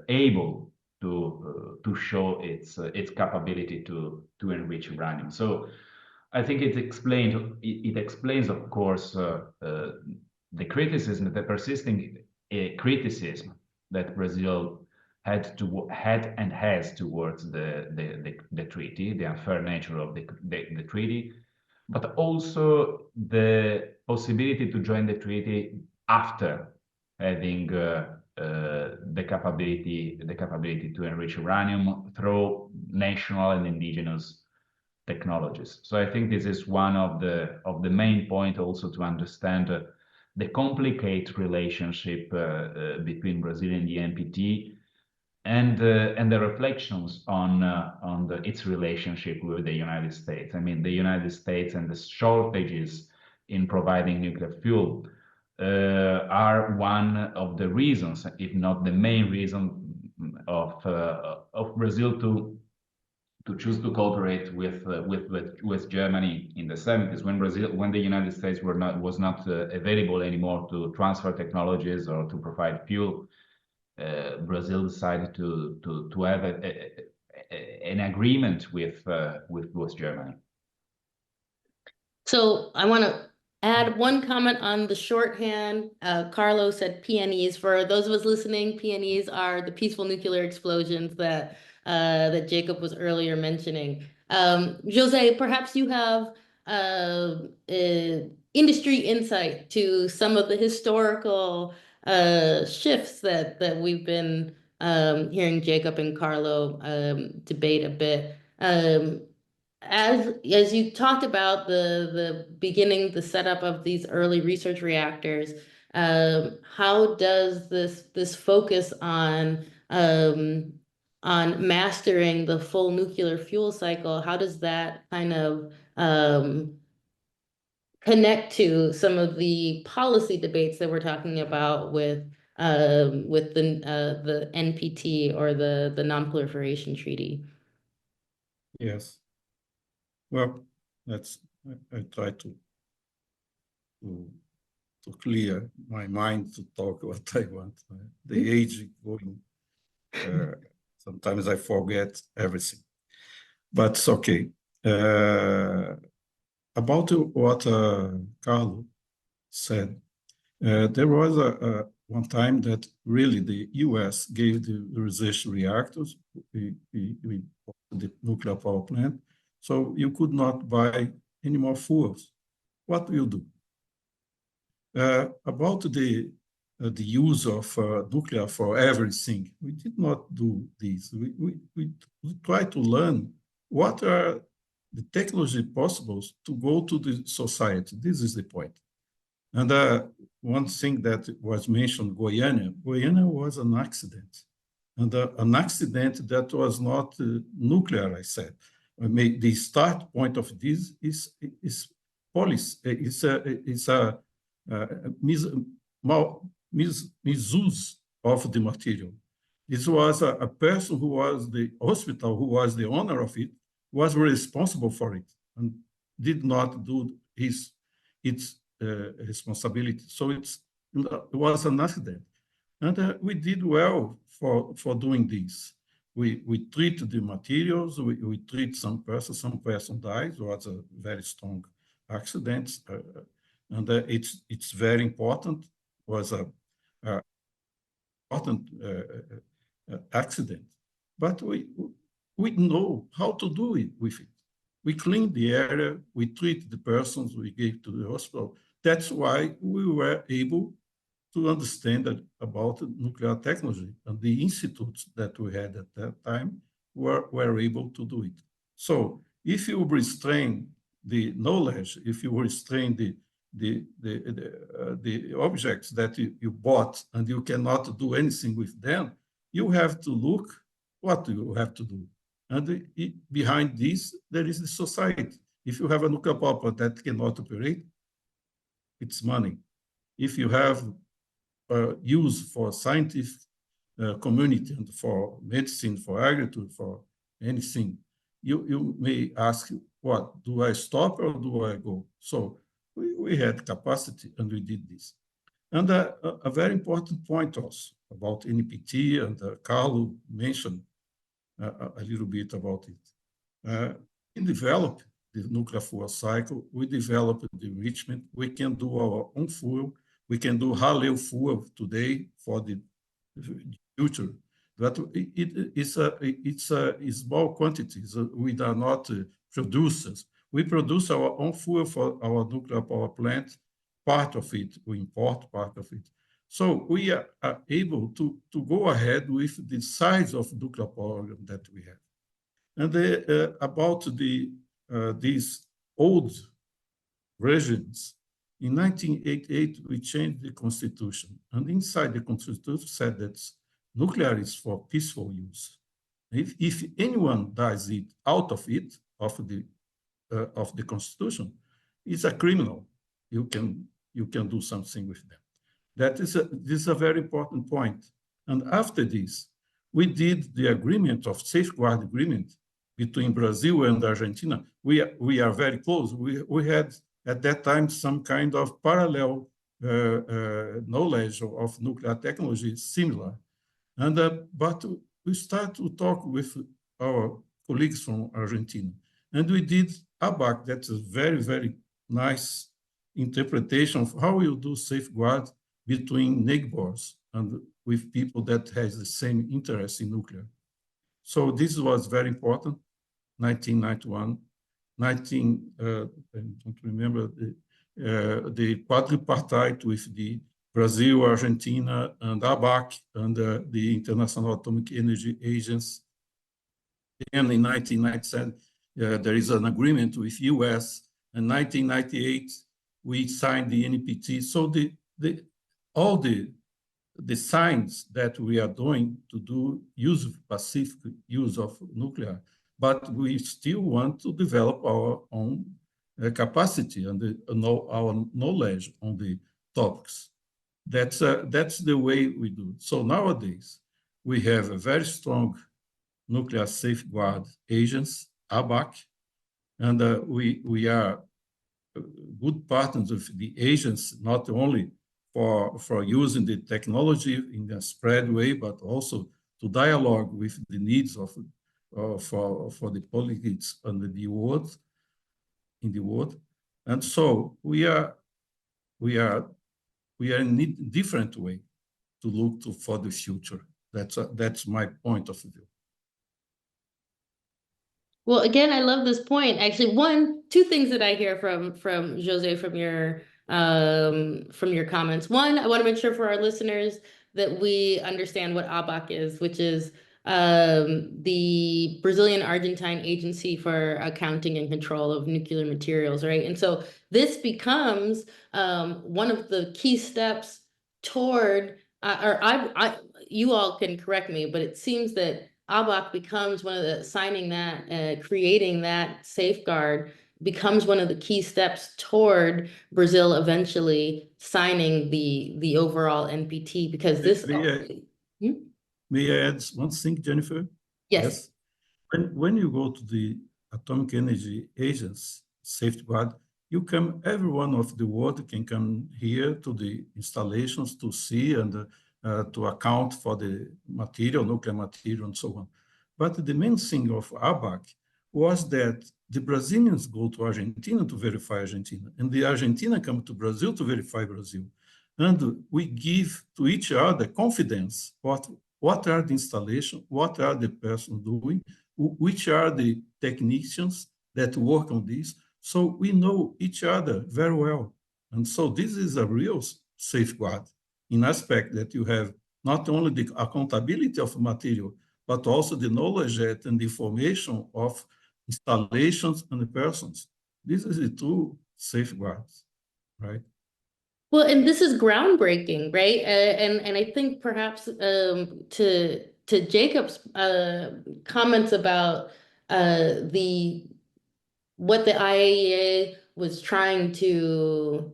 able to show its capability to enrich uranium. So I think it explains, of course, the criticism, the persisting criticism that Brazil had and has towards the treaty, the unfair nature of the treaty, but also the possibility to join the treaty after having the capability to enrich uranium through national and indigenous technologies. So I think this is one of the main points also to understand the complicated relationship between Brazil and the NPT, and the reflections on its relationship with the United States. I mean, the United States and the shortages in providing nuclear fuel are one of the reasons, if not the main reason, of Brazil to choose to cooperate with Germany in the 70s, when the United States was not available anymore to transfer technologies or to provide fuel. Brazil decided to have an agreement with Germany. So I want to add one comment on the shorthand. Carlo said PNEs. For those of us listening, PNEs are the peaceful nuclear explosions that Jacob was earlier mentioning. Jose, perhaps you have industry insight to some of the historical shifts that we've been hearing Jacob and Carlo debate a bit. As you talked about the beginning, the setup of these early research reactors, how does this focus on mastering the full nuclear fuel cycle, how does that kind of connect to some of the policy debates that we're talking about with the NPT or the Non-Proliferation Treaty? Yes. Well, I try to clear my mind to talk what I want. The age going, sometimes I forget everything, but it's okay. About what Carlo said. There was one time that really the U.S. gave the research reactors, we bought the nuclear power plant, so you could not buy any more fuels. What will you do? About the use of nuclear for everything, we did not do this. We try to learn what are the technology possible to go to the society. This is the point. And one thing that was mentioned, Goiânia was an accident. And an accident that was not nuclear, I said. I mean, the start point of this is policy. It's a misuse of the material. This was a person who was the hospital, who was the owner of it, was responsible for it and did not do its responsibility. So it was an accident. And we did well for doing this. We treat the materials, we treat some person dies, it was a very strong accident. And it's very important, was a important accident. But we know how to do it with it. We clean the area, we treat the persons, we gave to the hospital. That's why we were able to understand about nuclear technology, and the institutes that we had at that time were able to do it. So if you restrain the knowledge, if you restrain the objects that you bought and you cannot do anything with them, you have to look what you have to do. And behind this, there is the society. If you have a nuclear power plant that cannot operate, it's money. If you have use for scientific community and for medicine, for agriculture, for anything, you may ask, what, do I stop or do I go? So we had capacity and we did this. And a very important point also about NPT, and Carlo mentioned a little bit about it. We developed the nuclear fuel cycle, we developed the enrichment, we can do our own fuel, we can do high-level fuel today for the future. But it's a small quantities. We are not producers. We produce our own fuel for our nuclear power plant. Part of it, we import part of it. So we are able to go ahead with the size of nuclear power that we have. And about these old regimes, in 1988, we changed the constitution. And inside the constitution said that nuclear is for peaceful use. If anyone does it out of it, of the constitution, it's a criminal. You can do something with them. This is a very important point. And after this, we did the agreement of safeguard agreement between Brazil and Argentina. We are very close. We had at that time some kind of parallel knowledge of nuclear technology similar. And but we start to talk with our colleagues from Argentina. And we did ABAC. That's a very, very nice interpretation of how you do safeguard between neighbors and with people that has the same interest in nuclear. So this was very important, 1991. I don't remember, the quadripartite with the Brazil, Argentina, and ABAC, and the International Atomic Energy Agency. And in 1997, there is an agreement with US. In 1998, we signed the NPT. So all the signs that we are doing to do Pacific use of nuclear, but we still want to develop our own capacity and our knowledge on the topics. That's the way we do. So nowadays, we have a very strong nuclear safeguard agency, ABAC, and we are good partners of the agency, not only for using the technology in a spread way, but also to dialogue with the needs of for the politics and the world, in the world. And so we are we are in a different way to look for the future. That's my point of view. Well, again, I love this point. Actually, two things that I hear from Jose from your comments. One, I want to make sure for our listeners that we understand what ABAC is, which is the Brazilian Argentine Agency for Accounting and Control of Nuclear Materials, right? And so this becomes one of the key steps toward, you all can correct me, but it seems that ABAC becomes one of the creating that safeguard becomes one of the key steps toward Brazil eventually signing the overall NPT, because this. May I add one thing, Jennifer? Yes. When you go to the Atomic Energy Agency safeguard, every one of the world can come here to the installations to see and to account for the material, nuclear material, and so on. But the main thing of ABAC was that the Brazilians go to Argentina to verify Argentina, and the Argentina come to Brazil to verify Brazil. And we give to each other confidence what are the installation, what are the person doing, which are the technicians that work on this. So we know each other very well. And so this is a real safeguard in aspect that you have not only the accountability of material, but also the knowledge and the information of installations and the persons. This is the two safeguards, right? Well, and this is groundbreaking, right? And I think perhaps to Jacob's comments about what the IAEA was trying to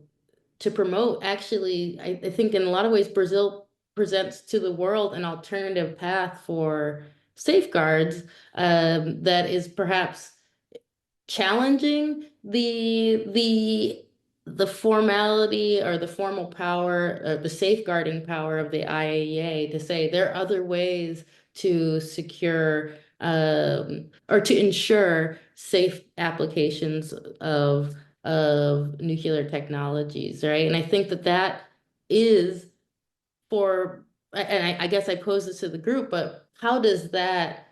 promote. Actually, I think in a lot of ways Brazil presents to the world an alternative path for safeguards that is perhaps challenging the formality or the formal power, or the safeguarding power of the IAEA to say there are other ways to secure or to ensure safe applications of nuclear technologies, right? And I think that is and I guess I pose this to the group, but how does that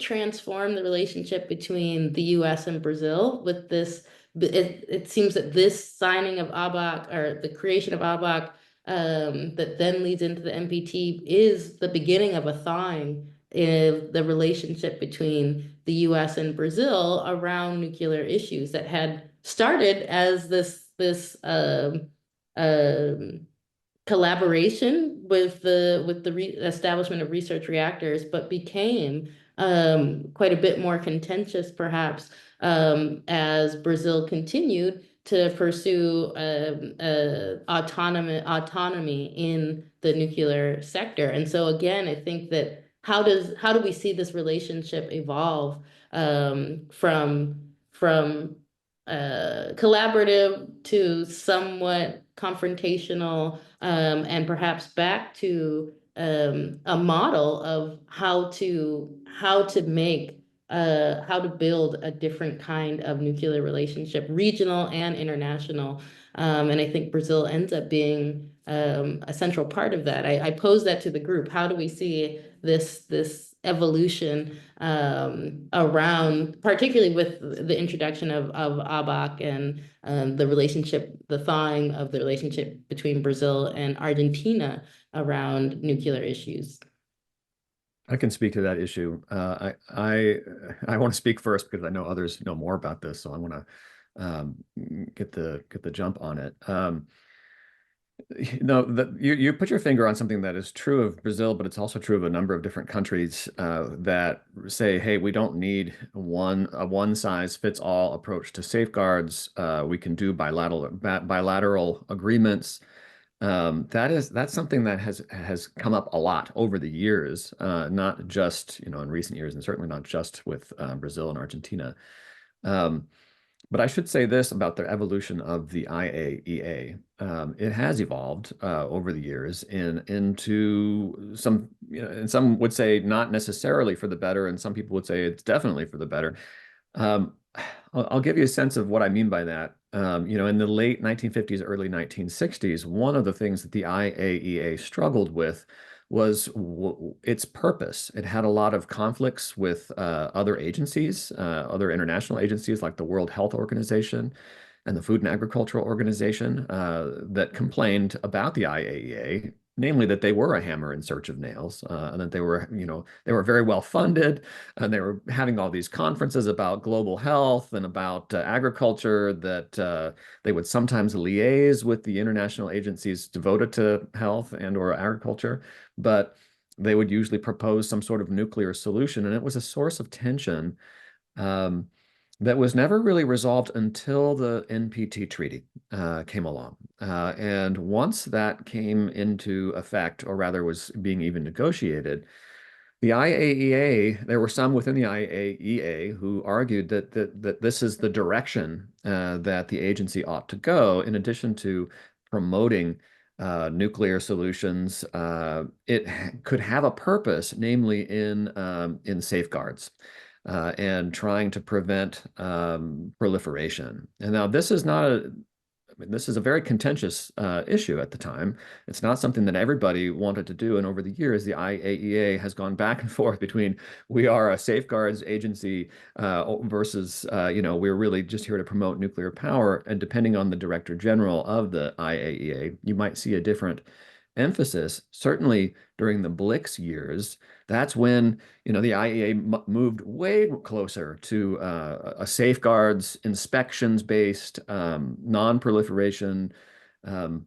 transform the relationship between the US and Brazil with this? It seems that this signing of ABAC, or the creation of ABAC, that then leads into the NPT, is the beginning of a thawing in the relationship between the US and Brazil around nuclear issues that had started as this collaboration with the establishment of research reactors, but became quite a bit more contentious, perhaps, as Brazil continued to pursue autonomy in the nuclear sector. And so again, I think that how do we see this relationship evolve from collaborative to somewhat confrontational, and perhaps back to a model of how to build a different kind of nuclear relationship, regional and international. And I think Brazil ends up being a central part of that. I pose that to the group. How do we see this evolution around, particularly with the introduction of ABAC and the thawing of the relationship between Brazil and Argentina around nuclear issues? I can speak to that issue. I want to speak first because I know others know more about this, so I want to get the jump on it. You put your finger on something that is true of Brazil, but it's also true of a number of different countries that say, hey, we don't need a one-size-fits-all approach to safeguards. We can do bilateral agreements. That's something that has come up a lot over the years, not just in recent years, and certainly not just with Brazil and Argentina. But I should say this about the evolution of the IAEA. It has evolved over the years into some, and some would say not necessarily for the better, and some people would say it's definitely for the better. I'll give you a sense of what I mean by that. In the late 1950s, early 1960s, one of the things that the IAEA struggled with was its purpose. It had a lot of conflicts with other agencies, other international agencies like the World Health Organization and the Food and Agricultural Organization that complained about the IAEA, namely that they were a hammer in search of nails, and that they were very well funded, and they were having all these conferences about global health and about agriculture, that they would sometimes liaise with the international agencies devoted to health and or agriculture, but they would usually propose some sort of nuclear solution, and it was a source of tension that was never really resolved until the NPT treaty came along. And once that came into effect, or rather was being even negotiated, the IAEA, there were some within the IAEA who argued that this is the direction that the agency ought to go, in addition to promoting nuclear solutions. It could have a purpose, namely in safeguards. And trying to prevent proliferation. And now this is a very contentious issue at the time. It's not something that everybody wanted to do. And over the years, the IAEA has gone back and forth between we are a safeguards agency versus, we're really just here to promote nuclear power. And depending on the director general of the IAEA, you might see a different emphasis. Certainly during the Blix years, that's when the IAEA moved way closer to a safeguards, inspections-based, non-proliferation kind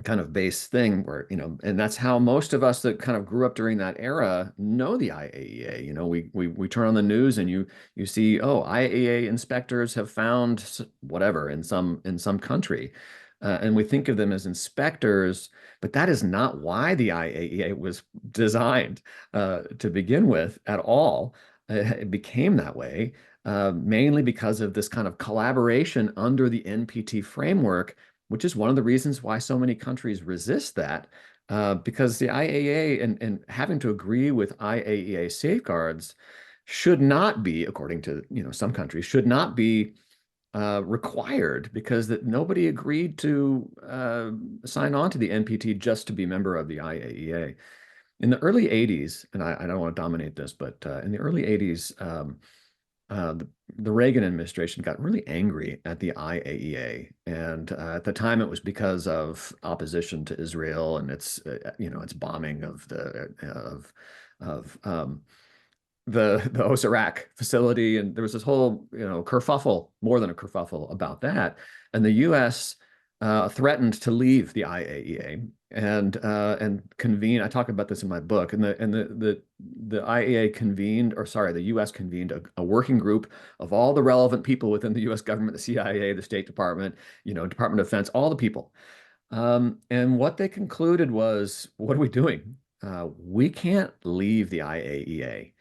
of base thing, where and that's how most of us that kind of grew up during that era know the IAEA. We turn on the news and you see, oh, IAEA inspectors have found whatever in some country. And we think of them as inspectors, but that is not why the IAEA was designed to begin with at all. It became that way mainly because of this kind of collaboration under the NPT framework, which is one of the reasons why so many countries resist that, because the IAEA and having to agree with IAEA safeguards should not be, according to some countries, should not be required, because that nobody agreed to sign on to the NPT just to be a member of the IAEA. In the early 80s, and I don't want to dominate this, but in the early 80s, the Reagan administration got really angry at the IAEA, and at the time it was because of opposition to Israel and its bombing of the Osirak facility, and there was this whole kerfuffle, more than a kerfuffle, about that. And the U.S. Threatened to leave the IAEA and convene. I talk about this in my book. And the IAEA convened, or sorry, the U.S. convened a working group of all the relevant people within the U.S. government, the CIA, the State Department, Department of Defense, all the people. And what they concluded was, what are we doing? We can't leave the IAEA.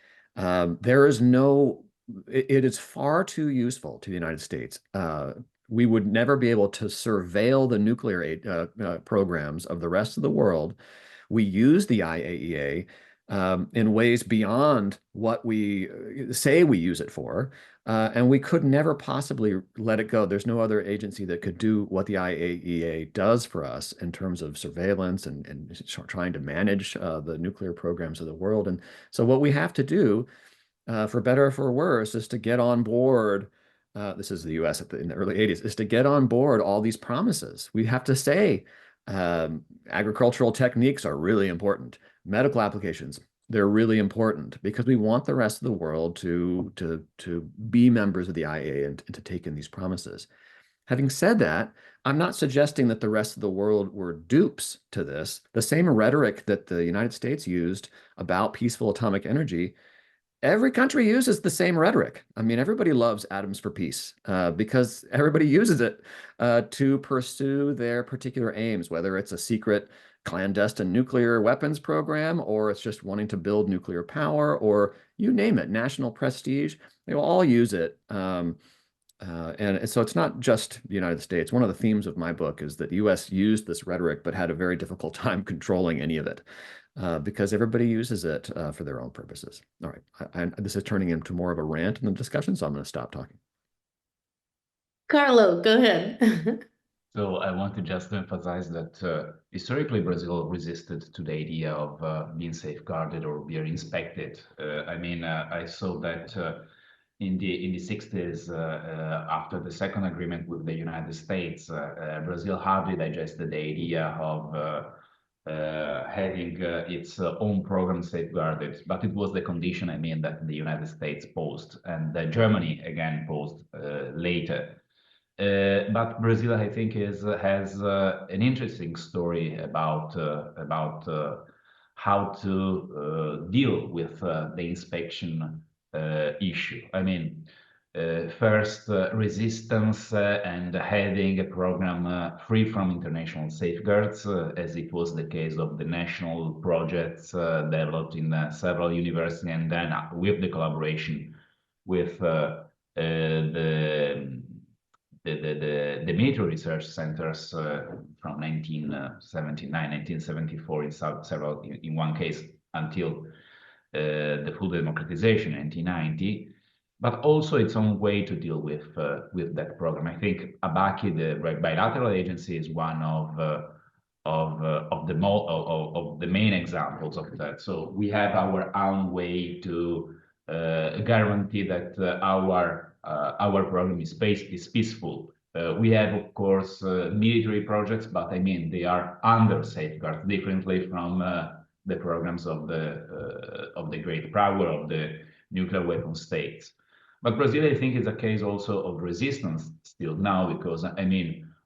It is far too useful to the United States. We would never be able to surveil the nuclear programs of the rest of the world. We use the IAEA in ways beyond what we say we use it for, and we could never possibly let it go. There's no other agency that could do what the IAEA does for us in terms of surveillance and trying to manage the nuclear programs of the world. And so what we have to do, for better or for worse, is to get on board. This is the U.S. in the early 80s, is to get on board all these promises. We have to say agricultural techniques are really important. Medical applications, they're really important, because we want the rest of the world to be members of the IAEA and to take in these promises. Having said that, I'm not suggesting that the rest of the world were dupes to this. The same rhetoric that the United States used about peaceful atomic energy, every country uses the same rhetoric. I mean, everybody loves atoms for peace because everybody uses it to pursue their particular aims, whether it's a secret clandestine nuclear weapons program, or it's just wanting to build nuclear power, or you name it, national prestige. They will all use it. And so it's not just the United States. One of the themes of my book is that the U.S. used this rhetoric, but had a very difficult time controlling any of it. Because everybody uses it for their own purposes. All right, this is turning into more of a rant in the discussion, so I'm going to stop talking. Carlo, go ahead. So I want to just emphasize that historically Brazil resisted to the idea of being safeguarded or being inspected. I saw that in the 60s, after the second agreement with the United States, Brazil hardly digested the idea of having its own program safeguarded, but it was the condition, that the United States posed, and Germany again posed later. But Brazil, I think, has an interesting story about how to deal with the inspection issue. First, resistance and having a program free from international safeguards, as it was the case of the national projects developed in several universities, and then with the collaboration with the military research centers from 1979, 1974 in one case until the full democratization in 1990, but also its own way to deal with that program. I think ABACI, the bilateral agency, is one of the main examples of that. So we have our own way to guarantee that our program is peaceful. We have, of course, military projects, but they are under safeguard differently from the programs of the great power of the nuclear weapon states. But Brazil, I think, is a case also of resistance still now, because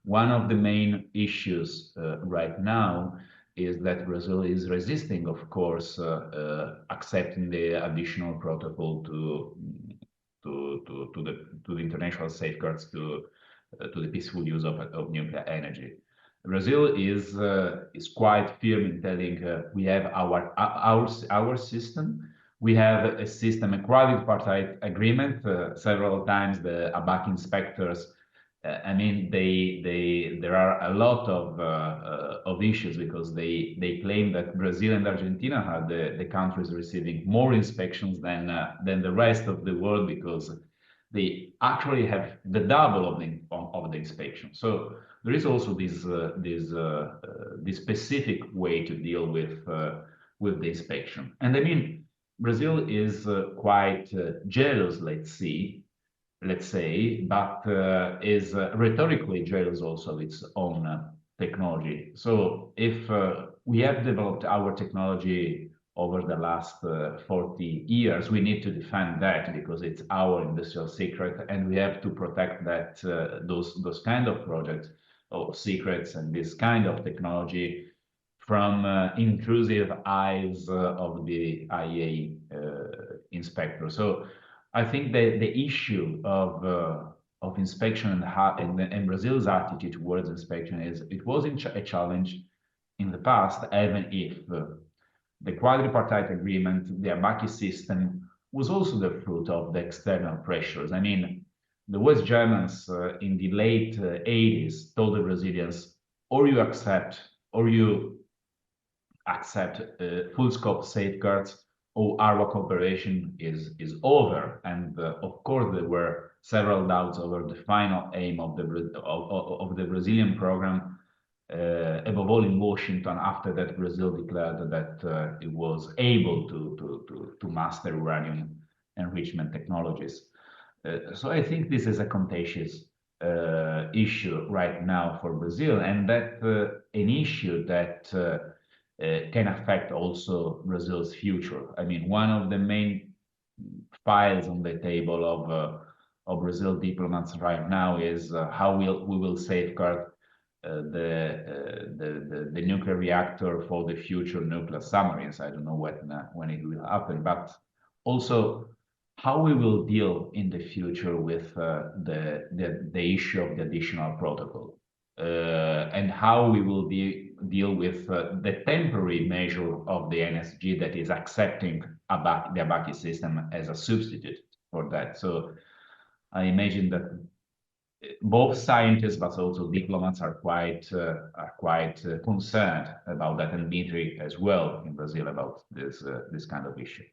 one of the main issues right now is that Brazil is resisting, of course, accepting the additional protocol to the international safeguards to the peaceful use of nuclear energy. Brazil is quite firm in telling we have our system. We have a system, a quadripartite agreement. Several times the ABAC inspectors, there are a lot of issues, because they claim that Brazil and Argentina are the countries receiving more inspections than the rest of the world, because they actually have the double of the inspection. So there is also this specific way to deal with the inspection. And Brazil is quite jealous, let's say, but is rhetorically jealous also of its own technology. So if we have developed our technology over the last 40 years, we need to defend that, because it's our industrial secret, and we have to protect that those kind of projects or secrets and this kind of technology from intrusive eyes of the IAEA inspector. So I think the issue of inspection and Brazil's attitude towards inspection it was a challenge in the past, even if the quadripartite agreement, the ABACI system, was also the fruit of the external pressures. The West Germans in the late 80s told the Brazilians, or you accept full scope safeguards, or our cooperation is over. And of course, there were several doubts over the final aim of the Brazilian program, above all in Washington, after that Brazil declared that it was able to master uranium enrichment technologies. So I think this is a contentious issue right now for Brazil, and that an issue that can affect also Brazil's future. One of the main files on the table of Brazil diplomats right now is how we will safeguard the nuclear reactor for the future nuclear submarines. I don't know when it will happen, but also how we will deal in the future with the issue of the additional protocol, and how we will deal with the temporary measure of the NSG that is accepting the ABACI system as a substitute for that. So I imagine that both scientists, but also diplomats, are quite concerned about that, and military as well in Brazil about this kind of issue.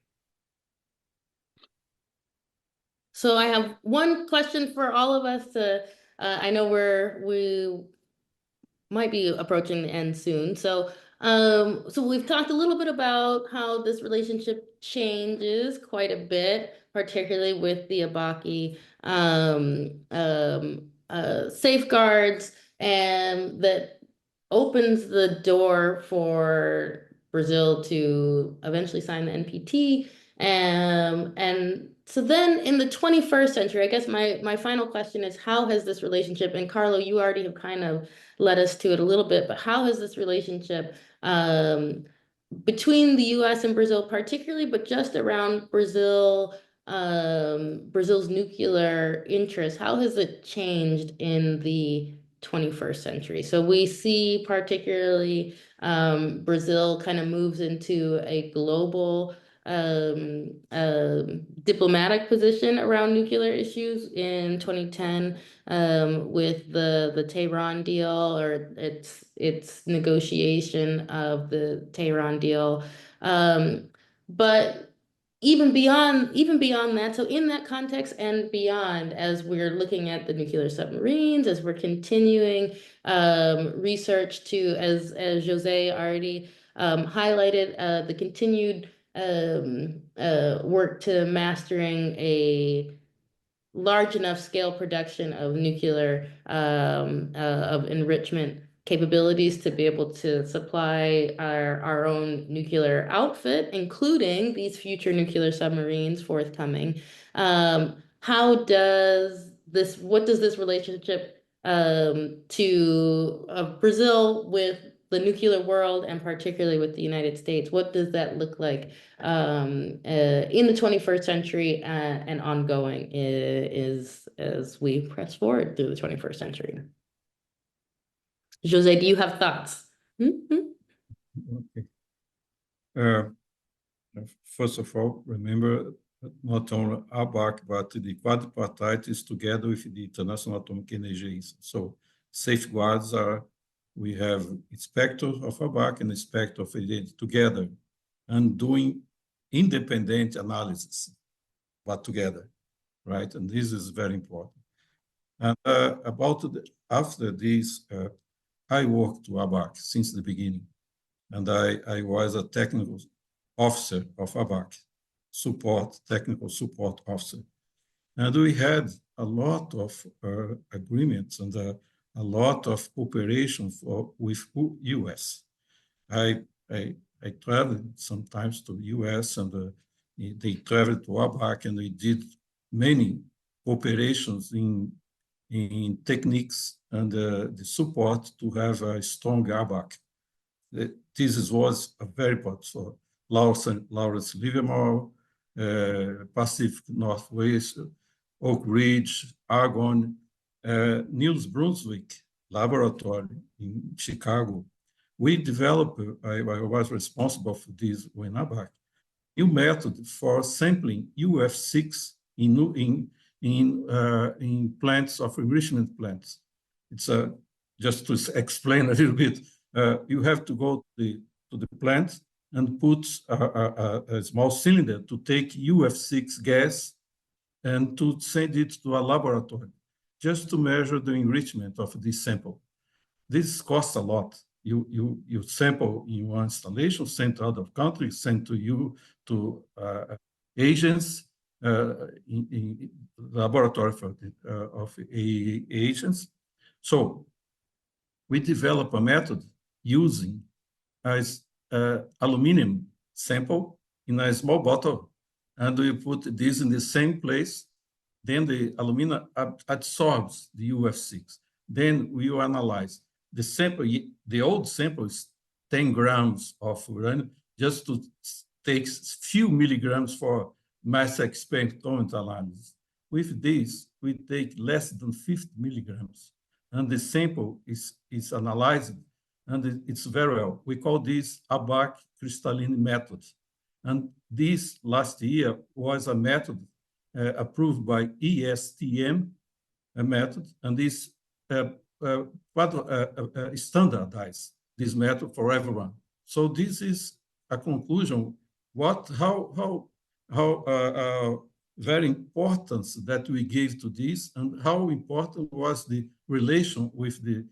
So I have one question for all of us I know we might be approaching the end soon. So so we've talked a little bit about how this relationship changes quite a bit, particularly with the Abaki safeguards, and that opens the door for Brazil to eventually sign the NPT. And so then in the 21st century, I guess my final question is, how has this relationship, and Carlo, you already have kind of led us to it a little bit, but how has this relationship between the US and Brazil particularly, but just around Brazil's nuclear interests, how has it changed in the 21st century? So we see particularly Brazil kind of moves into a global diplomatic position around nuclear issues in 2010 with the Tehran deal, or its negotiation of the Tehran deal. But even beyond that, so in that context and beyond, as we're looking at the nuclear submarines, as we're continuing research to, as Jose already highlighted, the continued work to mastering a large enough scale production of nuclear of enrichment capabilities to be able to supply our own nuclear outfit, including these future nuclear submarines forthcoming. What does this relationship to Brazil with the nuclear world, and particularly with the United States, what does that look like in the 21st century and ongoing as we press forward through the 21st century? Jose, do you have thoughts? Okay. First of all, remember that not only ABAC, but the quadripartite is together with the International Atomic Energy Agency. So safeguards are, we have inspector of ABAC and inspector of it together and doing independent analysis, but together, right? And this is very important. And after this, I worked to ABAC since the beginning, and I was a technical officer of ABAC, technical support officer. And we had a lot of agreements and a lot of cooperation with US. I traveled sometimes to the US, and they traveled to ABAC, and we did many cooperations in techniques and the support to have a strong ABAC. This was a very important for Lawrence Livermore, Pacific Northwest, Oak Ridge, Argonne, Niels Brunswick Laboratory in Chicago. We developed, I was responsible for this when ABAC, new method for sampling UF6 in plants of enrichment plants. It's just to explain a little bit, you have to go to the plant and put a small cylinder to take UF6 gas and to send it to a laboratory just to measure the enrichment of this sample. This costs a lot. You sample in one installation, send to other countries, send to you to agents in laboratory of agents. So we develop a method using aluminum sample in a small bottle, and we put this in the same place. Then the aluminum absorbs the UF6. Then we analyze the sample. The old sample is 10 grams of uranium, just to take few milligrams for mass spectrometer analysis. With this, we take less than 50 milligrams, and the sample is analyzed, and it's very well. We call this ABAC crystalline method. And this last year was a method approved by ESTM, a method, and this standardized this method for everyone. So this is a conclusion. very importance that we gave to this and how important was the relation with the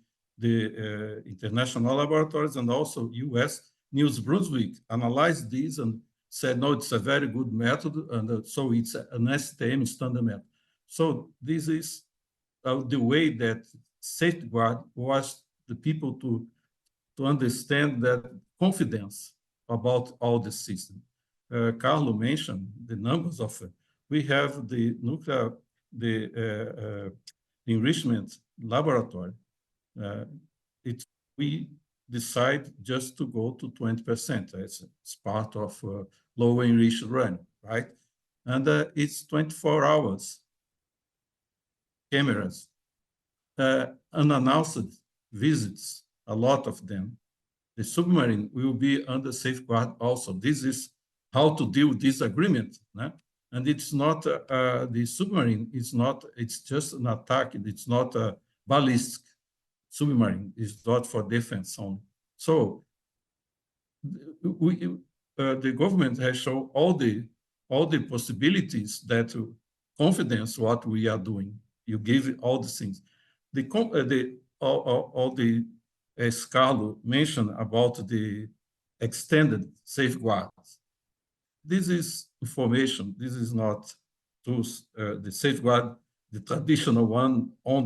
international laboratories and also US. News Brunswick analyzed this and said, no, it's a very good method, and so it's an STM standard method. So this is the way that safeguard was the people to understand that confidence about all the system. Carlo mentioned the numbers of we have the nuclear, the enrichment laboratory. We decide just to go to 20% as part of low enriched uranium, right? And it's 24 hours cameras, unannounced visits, a lot of them. The submarine will be under safeguard also. This is how to deal with this agreement. Né? And it's not, the submarine is not, it's just an attack. It's not a ballistic submarine. It's not for defense only. So the government has shown all the possibilities that confidence what we are doing. You give all the things. All the as Carlo mentioned about the extended safeguards. This is information. This is not tools. The safeguard, the traditional one on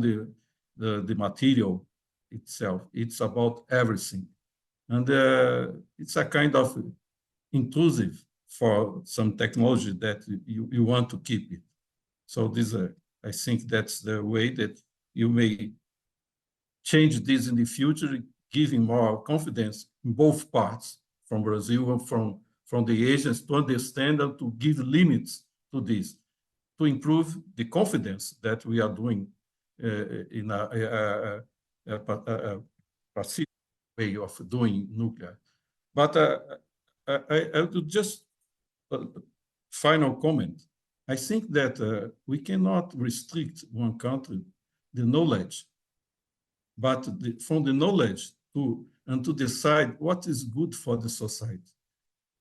the material itself. It's about everything. And it's a kind of intrusive for some technology that you want to keep it. So this, I think that's the way that you may change this in the future, giving more confidence in both parts, from Brazil and from the agents, to understand and to give limits to this, to improve the confidence that we are doing in a pacific way of doing nuclear. But I would just, final comment. I think that we cannot restrict one country the knowledge, but from the knowledge to decide what is good for the society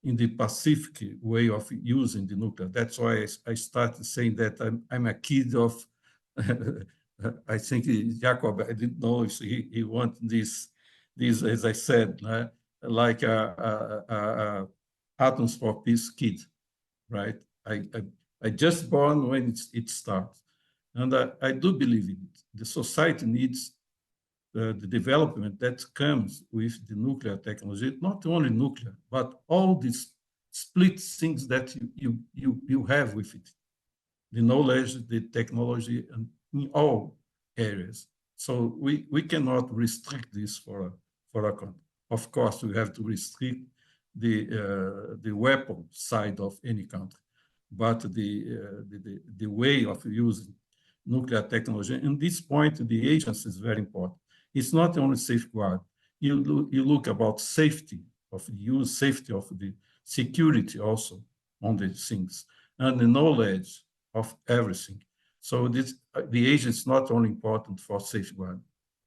in the Pacific way of using the nuclear. That's why I started saying that I'm a kid of, I think Jacob, I didn't know if he wanted this, as I said, like Atoms for Peace kid, right? I just born when it starts. And I do believe in it. The society needs the development that comes with the nuclear technology, not only nuclear, but all these split things that you have with it, the knowledge, the technology, and in all areas. So we cannot restrict this for a country. Of course, we have to restrict the weapon side of any country, but the way of using nuclear technology. And this point, the agency is very important. It's not only safeguard. You look about safety of the use, safety of the security also on the things, and the knowledge of everything. So the agency is not only important for safeguard.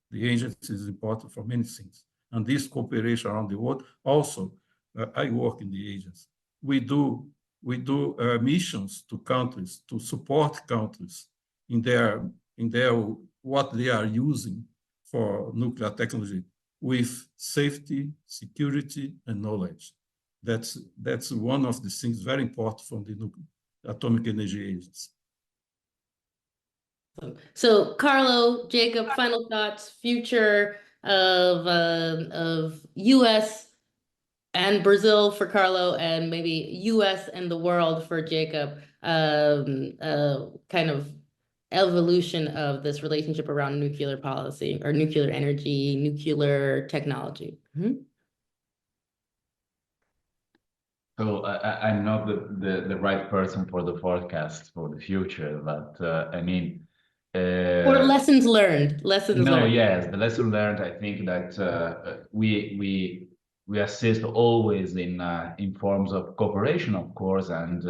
The agency is important for many things. And this cooperation around the world also, I work in the agency. We do missions to countries to support countries in their what they are using for nuclear technology with safety, security, and knowledge. That's one of the things very important from the Atomic Energy Agency. So, Carlo, Jacob, final thoughts, future of U.S. and Brazil for Carlo, and maybe U.S. and the world for Jacob, kind of evolution of this relationship around nuclear policy or nuclear energy, nuclear technology. Mm-hmm. So I'm not the right person for the forecast for the future, but I mean, or lessons learned. Yes, the lesson learned. I think that we assist always in forms of cooperation, of course, and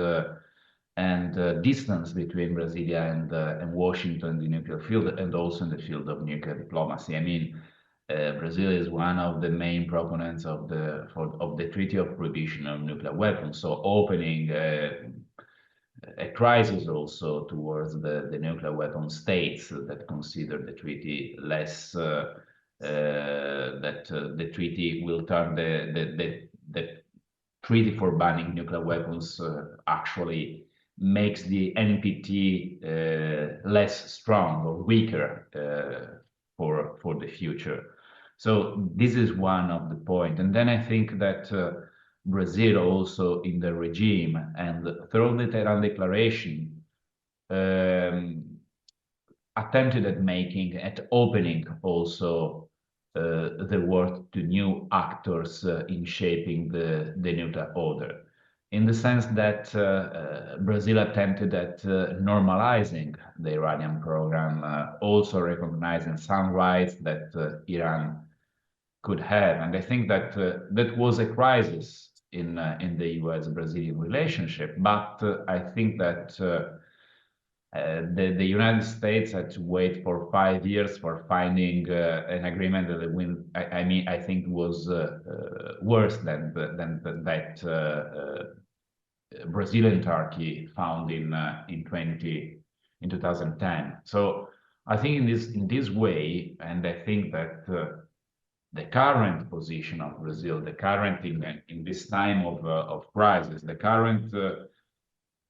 distance between Brasilia and Washington, the nuclear field, and also in the field of nuclear diplomacy. I mean, Brazil is one of the main proponents of the Treaty of Prohibition of Nuclear Weapons. So opening a crisis also towards the nuclear weapon states that consider the treaty less, that the treaty will turn the treaty for banning nuclear weapons actually makes the NPT less strong or weaker for the future. So this is one of the point. And then I think that Brazil also in the regime and through the Tehran Declaration attempted at opening also the world to new actors in shaping the nuclear order, in the sense that Brazil attempted at normalizing the Iranian program, also recognizing some rights that Iran could have. And I think that that was a crisis in the US-Brazilian relationship. But I think that the United States had to wait for 5 years for finding an agreement that will, I think was worse than that Brazil and Turkey found in 2010. So I think in this way, and I think that the current position of Brazil, the current in this time of crisis, the current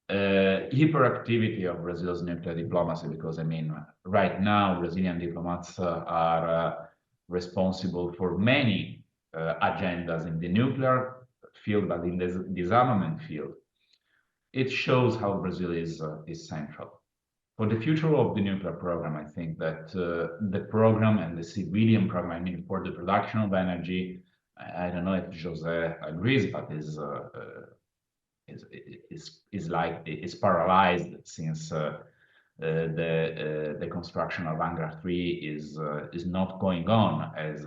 hyperactivity of Brazil's nuclear diplomacy, because I mean, right now Brazilian diplomats are responsible for many agendas in the nuclear field, but in the disarmament field, it shows how Brazil is central. For the future of the nuclear program, I think that the program and the civilian program, I mean, for the production of energy, I don't know if José agrees, but is paralyzed since the construction of Hangar 3 is not going on as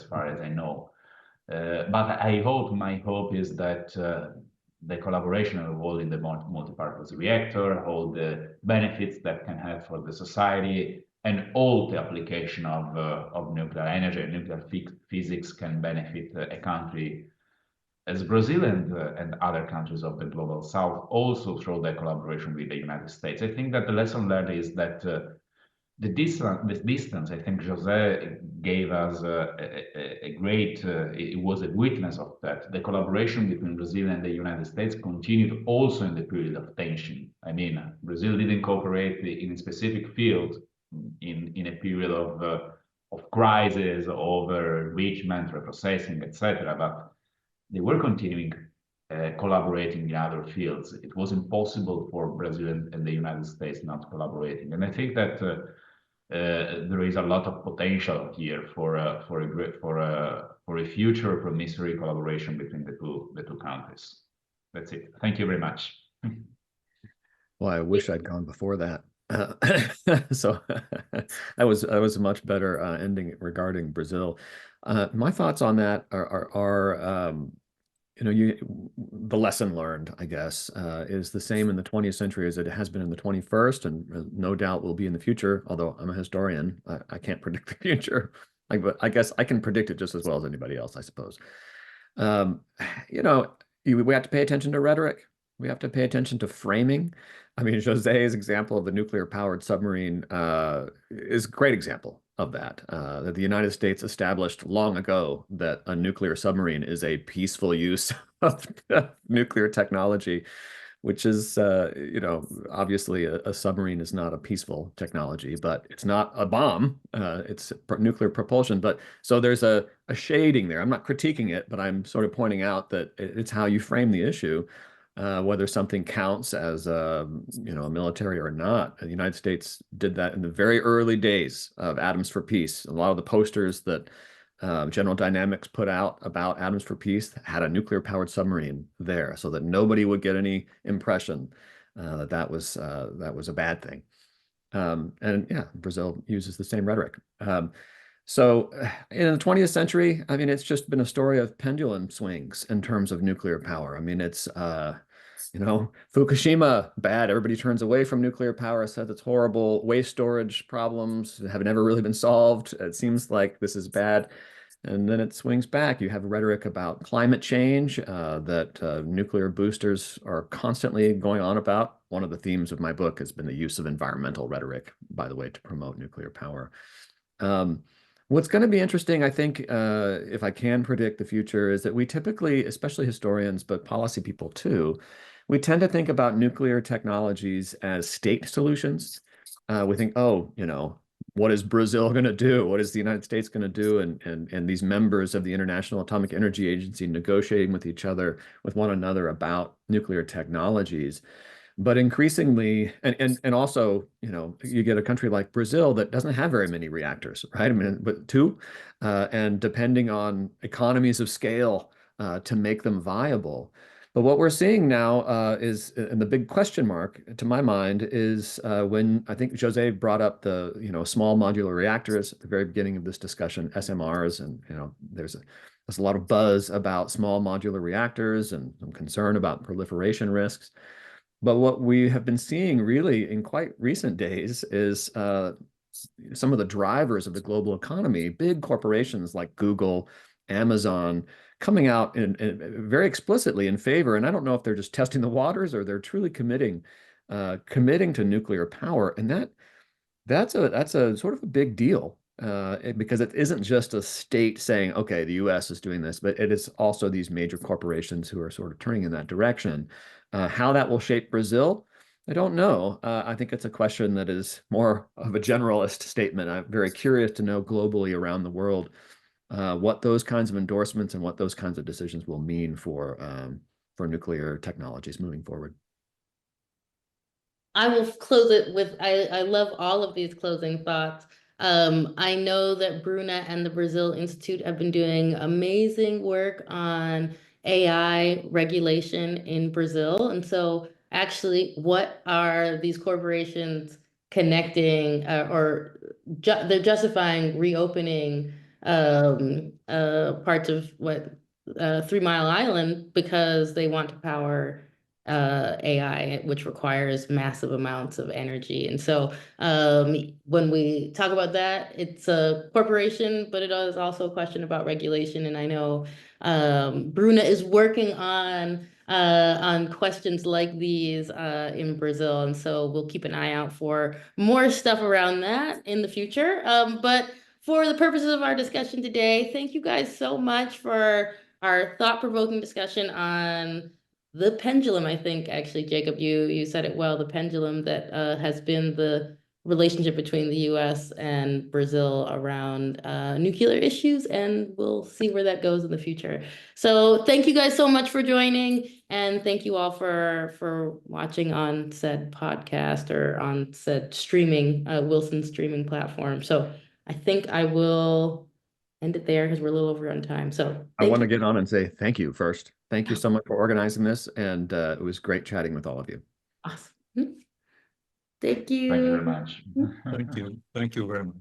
far as I know. But my hope is that the collaboration involved in the multi-purpose reactor, all the benefits that can have for the society, and all the application of nuclear energy and nuclear physics can benefit a country as Brazil and other countries of the global south, also through the collaboration with the United States. I think that the lesson learned is that the distance, I think José gave us a great, it was a witness of that. The collaboration between Brazil and the United States continued also in the period of tension. I mean, Brazil didn't cooperate in a specific field in a period of crisis, over enrichment, reprocessing, etc. But they were continuing collaborating in other fields. It was impossible for Brazil and the United States not collaborating. And I think that there is a lot of potential here for a future promissory collaboration between the two countries. That's it. Thank you very much. Well, I wish I'd gone before that. So that was a much better ending regarding Brazil. My thoughts on that are the lesson learned, I guess, is the same in the 20th century as it has been in the 21st, and no doubt will be in the future. Although I'm a historian, I can't predict the future. But I guess I can predict it just as well as anybody else, I suppose. We have to pay attention to rhetoric. We have to pay attention to framing. I mean, José's example of the nuclear-powered submarine is a great example of that. That the United States established long ago that a nuclear submarine is a peaceful use of nuclear technology, which is, obviously a submarine is not a peaceful technology, but it's not a bomb. It's nuclear propulsion. But so there's a shading there. I'm not critiquing it, but I'm sort of pointing out that it's how you frame the issue. Whether something counts as a military or not. The United States did that in the very early days of Atoms for Peace. A lot of the posters that General Dynamics put out about Atoms for Peace had a nuclear-powered submarine there, so that nobody would get any impression that was a bad thing. And yeah, Brazil uses the same rhetoric. So in the 20th century, I mean, it's just been a story of pendulum swings in terms of nuclear power. I mean, it's, Fukushima, bad. Everybody turns away from nuclear power, says it's horrible. Waste storage problems have never really been solved. It seems like this is bad. And then it swings back. You have rhetoric about climate change that nuclear boosters are constantly going on about. One of the themes of my book has been the use of environmental rhetoric, by the way, to promote nuclear power. What's going to be interesting, I think, if I can predict the future, is that we typically, especially historians, but policy people too, we tend to think about nuclear technologies as state solutions. We think, oh, you know, what is Brazil going to do? What is the United States going to do? And these members of the International Atomic Energy Agency negotiating with each other, with one another about nuclear technologies. But increasingly, and also, you know, you get a country like Brazil that doesn't have very many reactors, right? I mean, but two, and depending on economies of scale to make them viable. But what we're seeing now is, and the big question mark to my mind is when I think Jose brought up the, you know, small modular reactors at the very beginning of this discussion, SMRs, and, you know, there's a lot of buzz about small modular reactors and some concern about proliferation risks. But what we have been seeing really in quite recent days is some of the drivers of the global economy, big corporations like Google, Amazon, coming out in very explicitly in favor. And I don't know if they're just testing the waters or they're truly committing to nuclear power. And that's a sort of a big deal because it isn't just a state saying, okay, the US is doing this, but it is also these major corporations who are sort of turning in that direction. How that will shape Brazil, I don't know. I think it's a question that is more of a generalist statement. I'm very curious to know globally around the world what those kinds of endorsements and what those kinds of decisions will mean for nuclear technologies moving forward. I will close it with, I love all of these closing thoughts. I know that Bruna and the Brazil Institute have been doing amazing work on AI regulation in Brazil. And so actually, what are these corporations connecting they're justifying reopening parts of 3 Mile Island because they want to power AI, which requires massive amounts of energy. And so when we talk about that, it's a corporation, but it is also a question about regulation. And I know Bruna is working on questions like these in Brazil. And so we'll keep an eye out for more stuff around that in the future. But for the purposes of our discussion today, thank you guys so much for our thought-provoking discussion on the pendulum. I think actually, Jacob, you said it well, the pendulum that has been the relationship between the US and Brazil around nuclear issues, and we'll see where that goes in the future. So thank you guys so much for joining, and thank you all for watching on said podcast or on said streaming, Wilson streaming platform. So I think I will end it there because we're a little over on time. So I want to get on and say thank you first. Thank you so much for organizing this. And it was great chatting with all of you. Awesome. Thank you. Thank you very much. Thank you. Thank you very much.